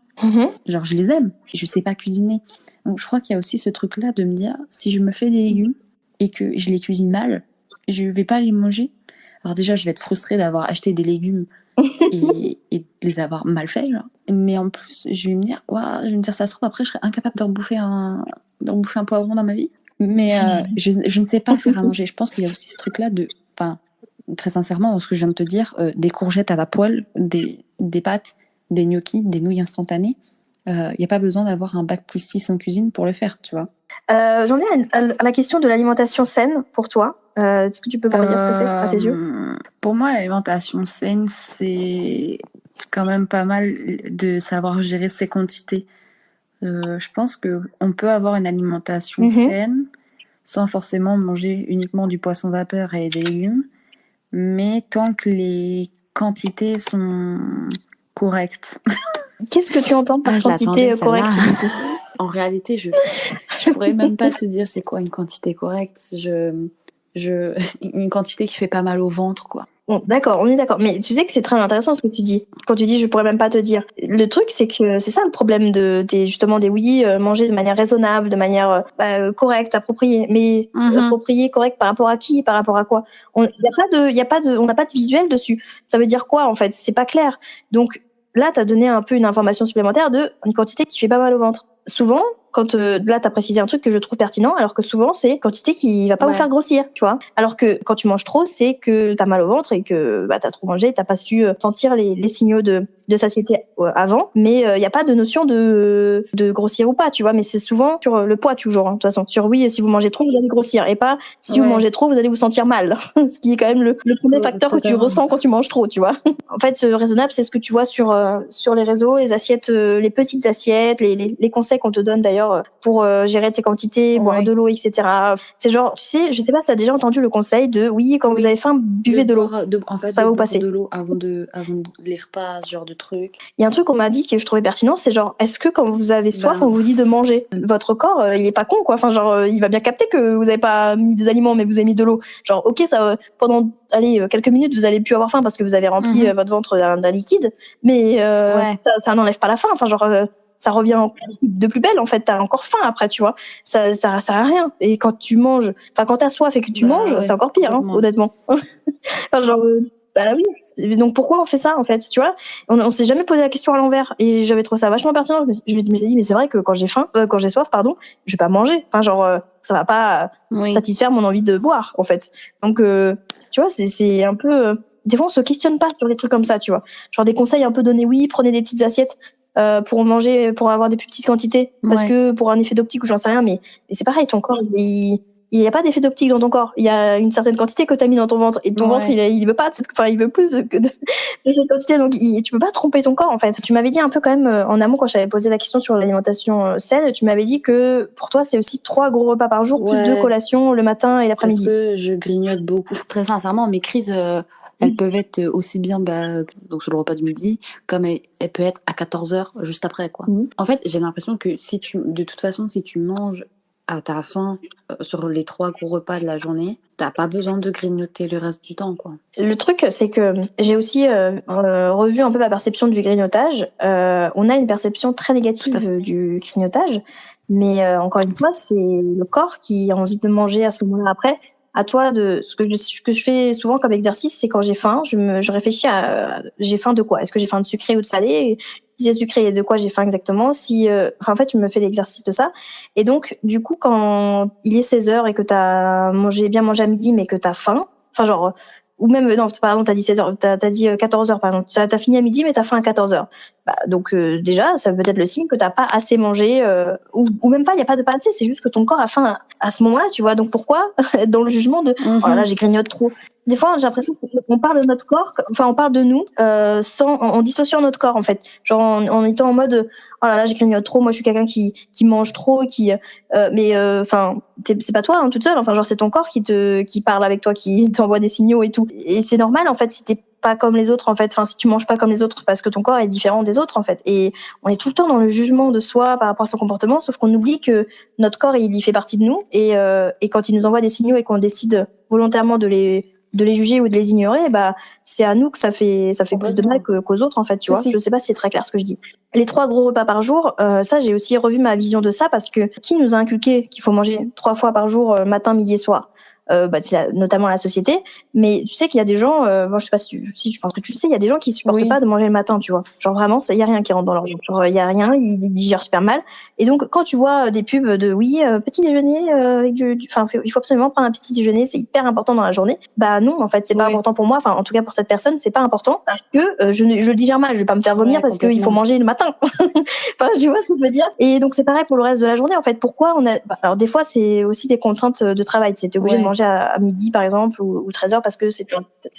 Genre, je les aime, je sais pas cuisiner. Donc, je crois qu'il y a aussi ce truc-là de me dire, si je me fais des légumes et que je les cuisine mal, je vais pas les manger. Alors déjà, je vais être frustrée d'avoir acheté des légumes et de les avoir mal faits, genre. Mais en plus, je vais me dire, ça se trouve, après, je serais incapable de rebouffer un poivron dans ma vie. Mais je ne sais pas faire à manger. Je pense qu'il y a aussi ce truc-là très sincèrement, dans ce que je viens de te dire, des courgettes à la poêle, des pâtes, des gnocchis, des nouilles instantanées. Il n'y a pas besoin d'avoir un bac+6 en cuisine pour le faire, tu vois. J'en viens à la question de l'alimentation saine pour toi. Est-ce que tu peux me redire ce que c'est à tes yeux? Pour moi, l'alimentation saine, c'est quand même pas mal de savoir gérer ses quantités. Je pense qu'on peut avoir une alimentation saine sans forcément manger uniquement du poisson vapeur et des légumes, mais tant que les quantités sont correctes. Qu'est-ce que tu entends par quantité correcte? En réalité, je pourrais même pas te dire c'est quoi une quantité correcte. Une quantité qui fait pas mal au ventre, quoi. Bon, d'accord, on est d'accord. Mais tu sais que c'est très intéressant ce que tu dis. Quand tu dis je pourrais même pas te dire. Le truc, c'est que c'est ça le problème justement des manger de manière raisonnable, de manière correcte, appropriée. Mais appropriée, correcte par rapport à qui, par rapport à quoi? On n'a pas de visuel dessus. Ça veut dire quoi en fait? C'est pas clair. Donc là, tu as donné un peu une information supplémentaire de une quantité qui fait pas mal au ventre. Souvent, quand là t'as précisé un truc que je trouve pertinent, alors que souvent c'est quantité qui va pas vous faire grossir, tu vois. Alors que quand tu manges trop, c'est que t'as mal au ventre et que t'as trop mangé, t'as pas su sentir les signaux de satiété avant. Mais il y a pas de notion de grossir ou pas, tu vois. Mais c'est souvent sur le poids toujours, de toute façon. Sur si vous mangez trop, vous allez grossir, et pas si vous mangez trop, vous allez vous sentir mal. Ce qui est quand même le premier facteur que tu ressens quand tu manges trop, tu vois. En fait, raisonnable, c'est ce que tu vois sur les réseaux, les assiettes, les petites assiettes, les conseils qu'on te donne d'ailleurs pour gérer tes quantités, boire de l'eau, etc. C'est genre, tu sais, je sais pas si t'as déjà entendu le conseil de quand vous avez faim, buvez de l'eau. En fait, ça va vous passer. De l'eau avant les repas, ce genre de truc. Il y a un truc qu'on m'a dit que je trouvais pertinent, c'est genre, est-ce que quand vous avez soif, on vous dit de manger, votre corps, il est pas con, quoi. Enfin, genre, il va bien capter que vous avez pas mis des aliments, mais vous avez mis de l'eau. Genre, ok, ça, pendant quelques minutes, vous allez plus avoir faim parce que vous avez rempli votre ventre d'un liquide, mais ça n'enlève pas la faim. Enfin, genre, ça revient de plus belle, en fait. T'as encore faim après, tu vois. Ça sert à rien. Et quand tu manges, enfin, quand t'as soif et que tu manges, c'est encore pire, honnêtement. Enfin, genre, oui. Donc, pourquoi on fait ça, en fait, tu vois? On s'est jamais posé la question à l'envers. Et j'avais trouvé ça vachement pertinent. Je me suis dit, mais c'est vrai que quand j'ai soif, je vais pas manger. Enfin, genre, ça va pas satisfaire mon envie de boire, en fait. Donc, tu vois, c'est un peu, des fois, on se questionne pas sur des trucs comme ça, tu vois. Genre des conseils un peu donnés, prenez des petites assiettes. pour avoir des plus petites quantités, parce que pour un effet d'optique ou j'en sais rien, mais c'est pareil, ton corps, il y a pas d'effet d'optique dans ton corps. Il y a une certaine quantité que tu as mis dans ton ventre, et ton ventre, il veut pas, enfin, il veut plus de cette quantité, donc tu peux pas tromper ton corps, en fait. Tu m'avais dit un peu quand même, en amont, quand je t'avais posé la question sur l'alimentation saine, tu m'avais dit que pour toi, c'est aussi 3 gros repas par jour, plus 2 collations le matin et l'après-midi. Parce que je grignote beaucoup. Très sincèrement, mes crises, elles peuvent être aussi bien donc sur le repas du midi, comme elles peuvent être à 14h juste après, quoi. En fait, j'ai l'impression que de toute façon, si tu manges à ta faim sur les 3 gros repas de la journée, t'as pas besoin de grignoter le reste du temps, quoi. Le truc, c'est que j'ai aussi revu un peu ma perception du grignotage. On a une perception très négative du grignotage, mais encore une fois, c'est le corps qui a envie de manger à ce moment-là. Après, à toi ce que je fais souvent comme exercice, c'est quand j'ai faim, je réfléchis à j'ai faim de quoi? Est-ce que j'ai faim de sucré ou de salé? Si c'est sucré, de quoi j'ai faim exactement? En fait, je me fais l'exercice de ça. Et donc, du coup, quand il est 16h et que t'as bien mangé à midi, mais que t'as faim, enfin genre, ou même, non, pardon, t'as dit 16h, t'as dit 14h, par exemple. T'as fini à midi, mais t'as faim à 14h. Donc, déjà, ça peut être le signe que t'as pas assez mangé, ou même pas, il y a pas assez, c'est juste que ton corps a faim à ce moment-là, tu vois. Donc, pourquoi être dans le jugement de, oh là là, j'ai grignote trop? Des fois, j'ai l'impression qu'on parle de notre corps, enfin, on parle de nous, en dissociant notre corps, en fait. Genre, en étant en mode, oh là là, je grignote trop, moi, je suis quelqu'un qui mange trop, enfin, c'est pas toi, hein, toute seule, enfin, genre, c'est ton corps qui parle avec toi, qui t'envoie des signaux et tout. Et c'est normal, en fait, si t'es pas comme les autres, en fait, enfin, si tu manges pas comme les autres, parce que ton corps est différent des autres, en fait. Et on est tout le temps dans le jugement de soi par rapport à son comportement, sauf qu'on oublie que notre corps, il y fait partie de nous, et quand il nous envoie des signaux et qu'on décide volontairement de les juger ou de les ignorer, c'est à nous que ça fait plus de mal qu'aux autres, en fait, tu vois. Je sais pas si c'est très clair ce que je dis. Les 3 gros repas par jour, ça, j'ai aussi revu ma vision de ça, parce que qui nous a inculqué qu'il faut manger 3 fois par jour, matin, midi et soir? C'est notamment la société, mais tu sais qu'il y a des gens, bon, je sais pas si tu penses que tu le sais, il y a des gens qui supportent pas de manger le matin, tu vois. Genre vraiment, il y a rien qui rentre dans leur vie. Genre il y a rien, ils digèrent super mal. Et donc quand tu vois des pubs de petit déjeuner avec enfin il faut absolument prendre un petit déjeuner, c'est hyper important dans la journée. Non, en fait, c'est pas important pour moi. Enfin, en tout cas pour cette personne, c'est pas important parce que je digère mal. Je vais pas me faire vomir parce qu'il faut manger le matin. Enfin, je vois ce que tu veux dire. Et donc c'est pareil pour le reste de la journée. En fait, pourquoi on a alors des fois c'est aussi des contraintes de travail. T'es obligé de manger à midi par exemple ou 13h parce que c'est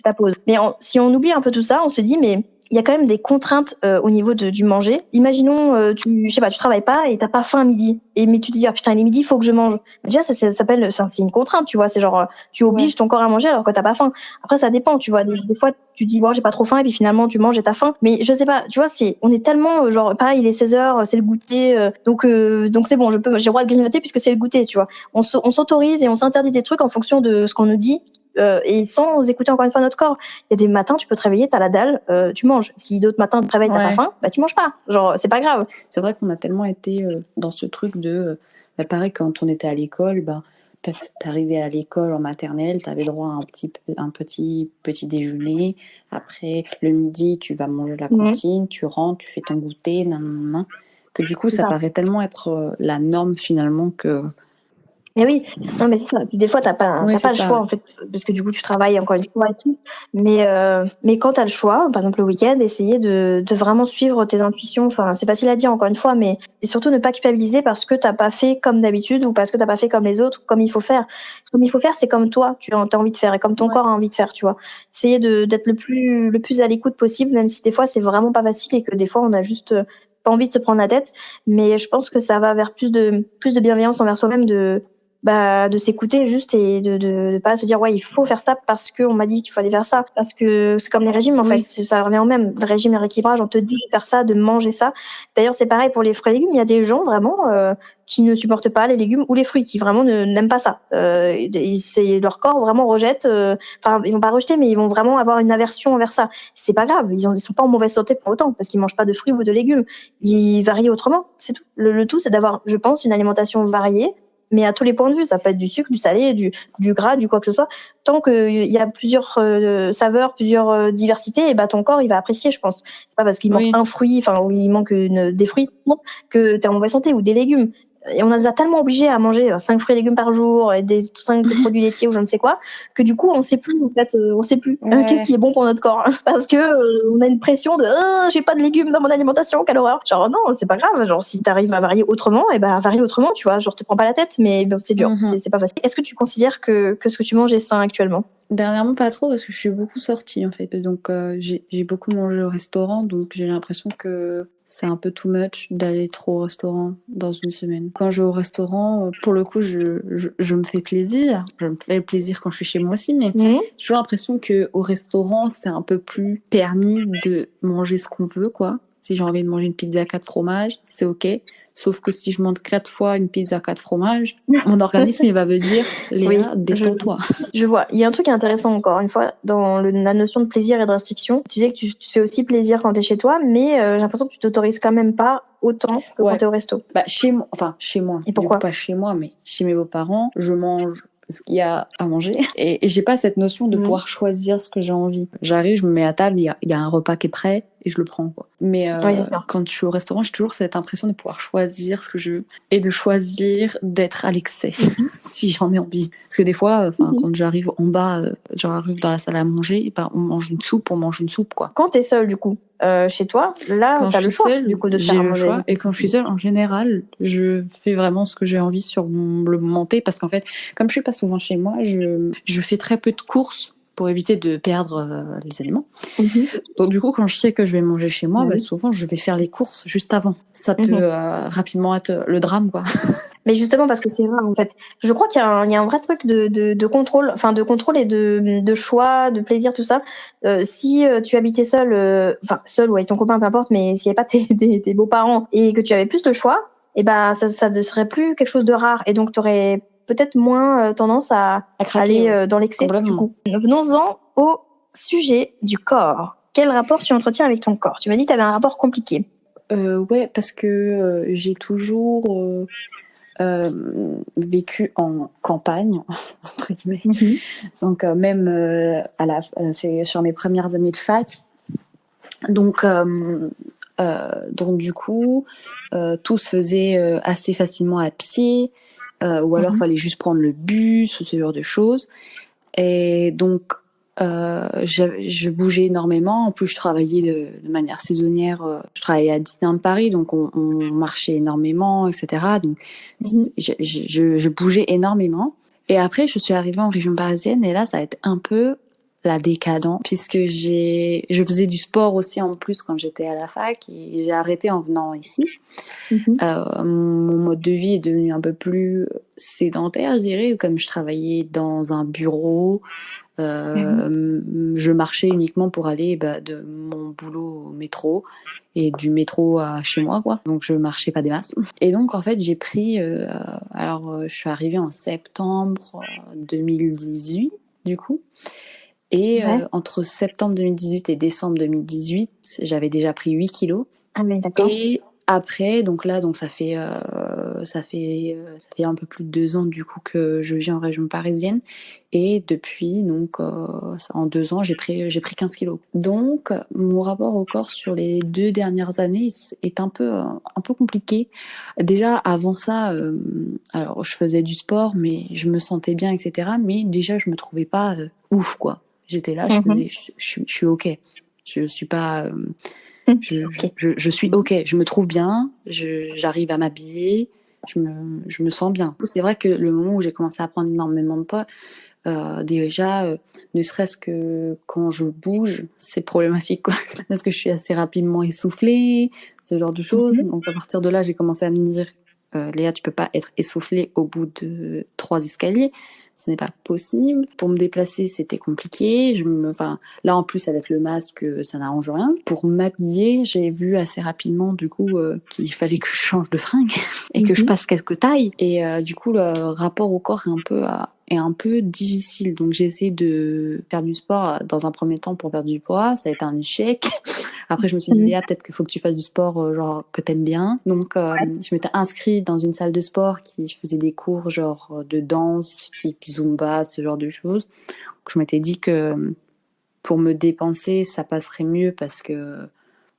ta pause. Mais si on oublie un peu tout ça, on se dit mais il y a quand même des contraintes au niveau du manger. Imaginons tu travailles pas et t'as pas faim à midi, mais tu te dis putain il est midi, il faut que je mange. Déjà ça s'appelle, c'est une contrainte, tu vois, c'est genre tu obliges ton corps à manger alors que t'as pas faim. Après ça dépend, tu vois, des fois tu dis bon j'ai pas trop faim et puis finalement tu manges et t'as faim. Mais je sais pas, tu vois, on est tellement genre pareil, il est 16h, c'est le goûter, donc c'est bon, j'ai le droit de grignoter puisque c'est le goûter, tu vois. On s'autorise et on s'interdit des trucs en fonction de ce qu'on nous dit. Et sans écouter encore une fois notre corps. Il y a des matins, tu peux te réveiller, t'as la dalle, tu manges. Si d'autres matins tu te réveilles, t'as pas faim, tu manges pas. Genre, c'est pas grave. C'est vrai qu'on a tellement été dans ce truc de... pareil, quand on était à l'école, t'arrivais à l'école en maternelle, t'avais droit à un petit déjeuner. Après, le midi, tu vas manger la cantine, tu rentres, tu fais ton goûter, nanana. Que du coup, ça paraît tellement être la norme finalement que... Mais oui, non mais c'est ça. Puis des fois t'as pas le choix en fait, parce que du coup tu travailles encore une fois et tout. Mais quand t'as le choix, par exemple le week-end, essayer de vraiment suivre tes intuitions. Enfin c'est facile à dire encore une fois, mais et surtout ne pas culpabiliser parce que t'as pas fait comme d'habitude ou parce que t'as pas fait comme les autres, comme il faut faire. Comme il faut faire, c'est comme toi tu as envie de faire et comme ton corps a envie de faire, tu vois. Essayer d'être le plus à l'écoute possible, même si des fois c'est vraiment pas facile et que des fois on a juste pas envie de se prendre la tête. Mais je pense que ça va vers plus de bienveillance envers soi-même, de s'écouter juste et de pas se dire ouais il faut faire ça parce que on m'a dit qu'il fallait faire ça, parce que c'est comme les régimes en fait, ça revient au même. Le régime et le rééquilibrage, on te dit de faire ça, de manger ça. D'ailleurs c'est pareil pour les fruits et légumes, il y a des gens vraiment qui ne supportent pas les légumes ou les fruits, qui vraiment n'aiment pas ça. C'est leur corps vraiment rejette, enfin ils vont pas rejeter mais ils vont vraiment avoir une aversion envers ça. C'est pas grave, ils sont pas en mauvaise santé pour autant parce qu'ils mangent pas de fruits ou de légumes. Ils varient autrement, c'est tout. Le tout c'est d'avoir, je pense, une alimentation variée, mais à tous les points de vue. Ça peut être du sucre, du salé, du gras, du quoi que ce soit. Tant qu'il y a plusieurs saveurs, plusieurs diversités, et ton corps il va apprécier, je pense. C'est pas parce qu'il manque un fruit, enfin ou il manque des fruits que t'es en mauvaise santé, ou des légumes. et on nous a tellement obligés à manger 5 fruits et légumes par jour et 5 produits laitiers ou je ne sais quoi, que du coup, on sait plus, en fait, on sait plus qu'est-ce qui est bon pour notre corps. Parce que on a une pression de j'ai pas de légumes dans mon alimentation, quelle horreur. Genre, non, c'est pas grave. Genre, si t'arrives à varier autrement, et ben, varie autrement, tu vois. Genre, te prends pas la tête, mais bon, c'est dur. C'est pas facile. Est-ce que tu considères que ce que tu manges est sain actuellement? Dernièrement, pas trop, parce que je suis beaucoup sortie, en fait. Donc, j'ai beaucoup mangé au restaurant, donc j'ai l'impression que c'est un peu too much d'aller trop au restaurant dans une semaine. Quand je vais au restaurant, pour le coup, je me fais plaisir. Je me fais plaisir quand je suis chez moi aussi, mais j'ai toujours l'impression qu'au restaurant, c'est un peu plus permis de manger ce qu'on veut, quoi. Si j'ai envie de manger une pizza 4 fromages, c'est ok. Sauf que si je mange 4 fois une pizza 4 fromages, mon organisme, il va me dire, Léa, détends-toi. Je vois. Il y a un truc intéressant, encore une fois, dans la notion de plaisir et de restriction. Tu disais que tu te fais aussi plaisir quand t'es chez toi, mais j'ai l'impression que tu t'autorises quand même pas autant que quand t'es au resto. Bah, chez moi. Et pourquoi? Pas chez moi, mais chez mes beaux-parents, je mange ce qu'il y a à manger. Et j'ai pas cette notion de pouvoir choisir ce que j'ai envie. J'arrive, je me mets à table, il y a un repas qui est prêt et je le prends, quoi. Mais quand je suis au restaurant, j'ai toujours cette impression de pouvoir choisir ce que je veux et de choisir d'être à l'excès si j'en ai envie. Parce que des fois, quand j'arrive en bas, j'arrive dans la salle à manger, on mange une soupe, quoi. Quand t'es seule, du coup, chez toi, là, t'as le choix, seule, du coup, de j'ai faire le manger. choix. Et quand je suis seule, en général, je fais vraiment ce que j'ai envie sur le moment T, parce qu'en fait, comme je suis pas souvent chez moi, je fais très peu de courses pour éviter de perdre les aliments. Donc du coup, quand je sais que je vais manger chez moi, souvent je vais faire les courses juste avant. Ça peut rapidement être le drame, quoi. Mais justement, parce que c'est rare, en fait. Je crois qu'il y a un vrai truc de contrôle, de contrôle et de choix, de plaisir, tout ça. Si tu habitais seul, seul ou avec ton copain, peu importe, mais s'il n'y avait pas tes beaux-parents et que tu avais plus le choix, et ben, ça ne serait plus quelque chose de rare. Et donc, tu aurais peut-être moins tendance à aller dans l'excès, du coup. Venons-en au sujet du corps. Quel rapport tu entretiens avec ton corps? Tu m'as dit que tu avais un rapport compliqué. Ouais, parce que j'ai toujours vécu en campagne, entre guillemets. Donc même sur mes premières années de fac. Donc du coup, tout se faisait assez facilement à pied, ou alors fallait juste prendre le bus ou ce genre de choses. Et donc je bougeais énormément. En plus, je travaillais de manière saisonnière. Je travaillais à Disneyland Paris, donc on marchait énormément, etc. Donc je bougeais énormément. Et après, je suis arrivée en région parisienne, et là, ça a été un peu la décadence, puisque je faisais du sport aussi en plus quand j'étais à la fac, et j'ai arrêté en venant ici. Mon mode de vie est devenu un peu plus sédentaire, je dirais, comme je travaillais dans un bureau. Je marchais uniquement pour aller de mon boulot au métro et du métro à chez moi, quoi. Donc je marchais pas des masses. Et donc en fait j'ai pris je suis arrivée en septembre 2018 du coup. Et entre septembre 2018 et décembre 2018, j'avais déjà pris 8 kilos. Ah oui, d'accord. Et après, donc ça fait un peu plus de 2 ans du coup que je vis en région parisienne, et depuis en 2 ans j'ai pris 15 kilos. Donc mon rapport au corps sur les 2 dernières années est un peu compliqué. Déjà avant ça, alors je faisais du sport, mais je me sentais bien, etc. Mais déjà je me trouvais pas ouf, quoi. J'étais là, je suis ok. Je suis pas je suis ok, je me trouve bien, j'arrive à m'habiller, je me sens bien. C'est vrai que le moment où j'ai commencé à prendre énormément de poids, ne serait-ce que quand je bouge, c'est problématique, quoi. Parce que je suis assez rapidement essoufflée, ce genre de choses. Donc à partir de là, j'ai commencé à me dire, Léa, tu peux pas être essoufflée au bout de 3 escaliers. Ce n'est pas possible. Pour me déplacer, c'était compliqué. Là, en plus, avec le masque, ça n'arrange rien. Pour m'habiller, j'ai vu assez rapidement, du coup, qu'il fallait que je change de fringue et que je passe quelques tailles. Et du coup, le rapport au corps est un peu difficile. Donc, j'ai essayé de faire du sport dans un premier temps pour perdre du poids. Ça a été un échec. Après, je me suis dit, Léa, peut-être qu'il faut que tu fasses du sport genre que t'aimes bien. Donc, je m'étais inscrite dans une salle de sport qui faisait des cours genre de danse, type Zumba, ce genre de choses. Donc, je m'étais dit que pour me dépenser, ça passerait mieux parce que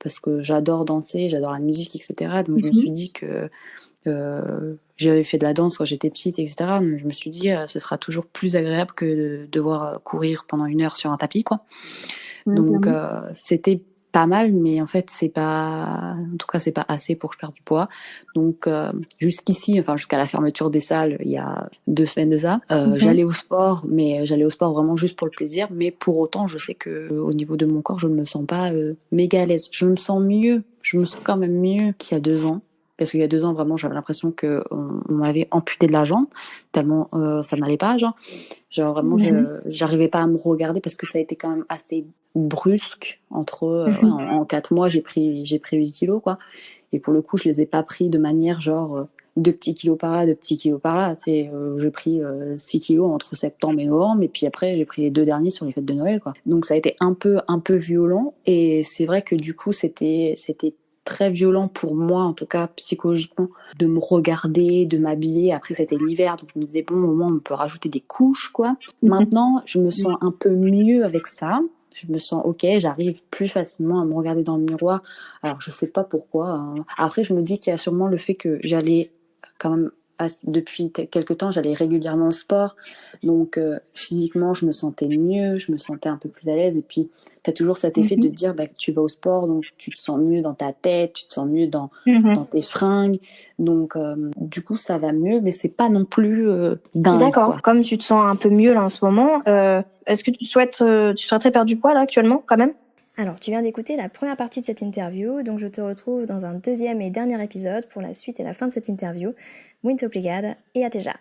parce que j'adore danser, j'adore la musique, etc. Donc je me suis dit que j'avais fait de la danse quand j'étais petite, etc. Donc je me suis dit ce sera toujours plus agréable que de devoir courir pendant 1 heure sur un tapis, quoi. Donc c'était pas mal, mais en fait c'est pas assez pour que je perde du poids. Donc jusqu'ici, enfin jusqu'à la fermeture des salles il y a 2 semaines de ça, j'allais au sport, mais j'allais au sport vraiment juste pour le plaisir. Mais pour autant, je sais que au niveau de mon corps, je ne me sens pas méga à l'aise. Je me sens quand même mieux qu'il y a 2 ans. Parce qu'il y a 2 ans, vraiment, j'avais l'impression qu'on m'avait amputé de la jambe, tellement ça n'allait pas, genre vraiment, j'arrivais pas à me regarder parce que ça a été quand même assez brusque. En 4 mois, j'ai pris 8 kilos, quoi. Et pour le coup, je les ai pas pris de manière genre 2 petits kilos par là, 2 petits kilos par là. J'ai pris 6 kilos entre septembre et novembre, et puis après, j'ai pris les 2 derniers sur les fêtes de Noël, quoi. Donc ça a été un peu violent, et c'est vrai que du coup, c'était très violent pour moi, en tout cas psychologiquement, de me regarder, de m'habiller. Après, c'était l'hiver, donc je me disais, bon, au moins, on peut rajouter des couches, quoi. Maintenant, je me sens un peu mieux avec ça. Je me sens ok, j'arrive plus facilement à me regarder dans le miroir. Alors, je sais pas pourquoi, hein. Après, je me dis qu'il y a sûrement le fait que j'allais quand même, depuis quelques temps, j'allais régulièrement au sport. Donc, physiquement, je me sentais mieux, je me sentais un peu plus à l'aise. Et puis, tu as toujours cet effet de dire que tu vas au sport, donc tu te sens mieux dans ta tête, tu te sens mieux dans tes fringues. Donc, du coup, ça va mieux, mais c'est pas non plus dingue. D'accord. Quoi. Comme tu te sens un peu mieux là en ce moment, est-ce que tu souhaiterais perdre du poids là actuellement, quand même? Alors, tu viens d'écouter la première partie de cette interview, donc je te retrouve dans un deuxième et dernier épisode pour la suite et la fin de cette interview. Muito obrigada et até já.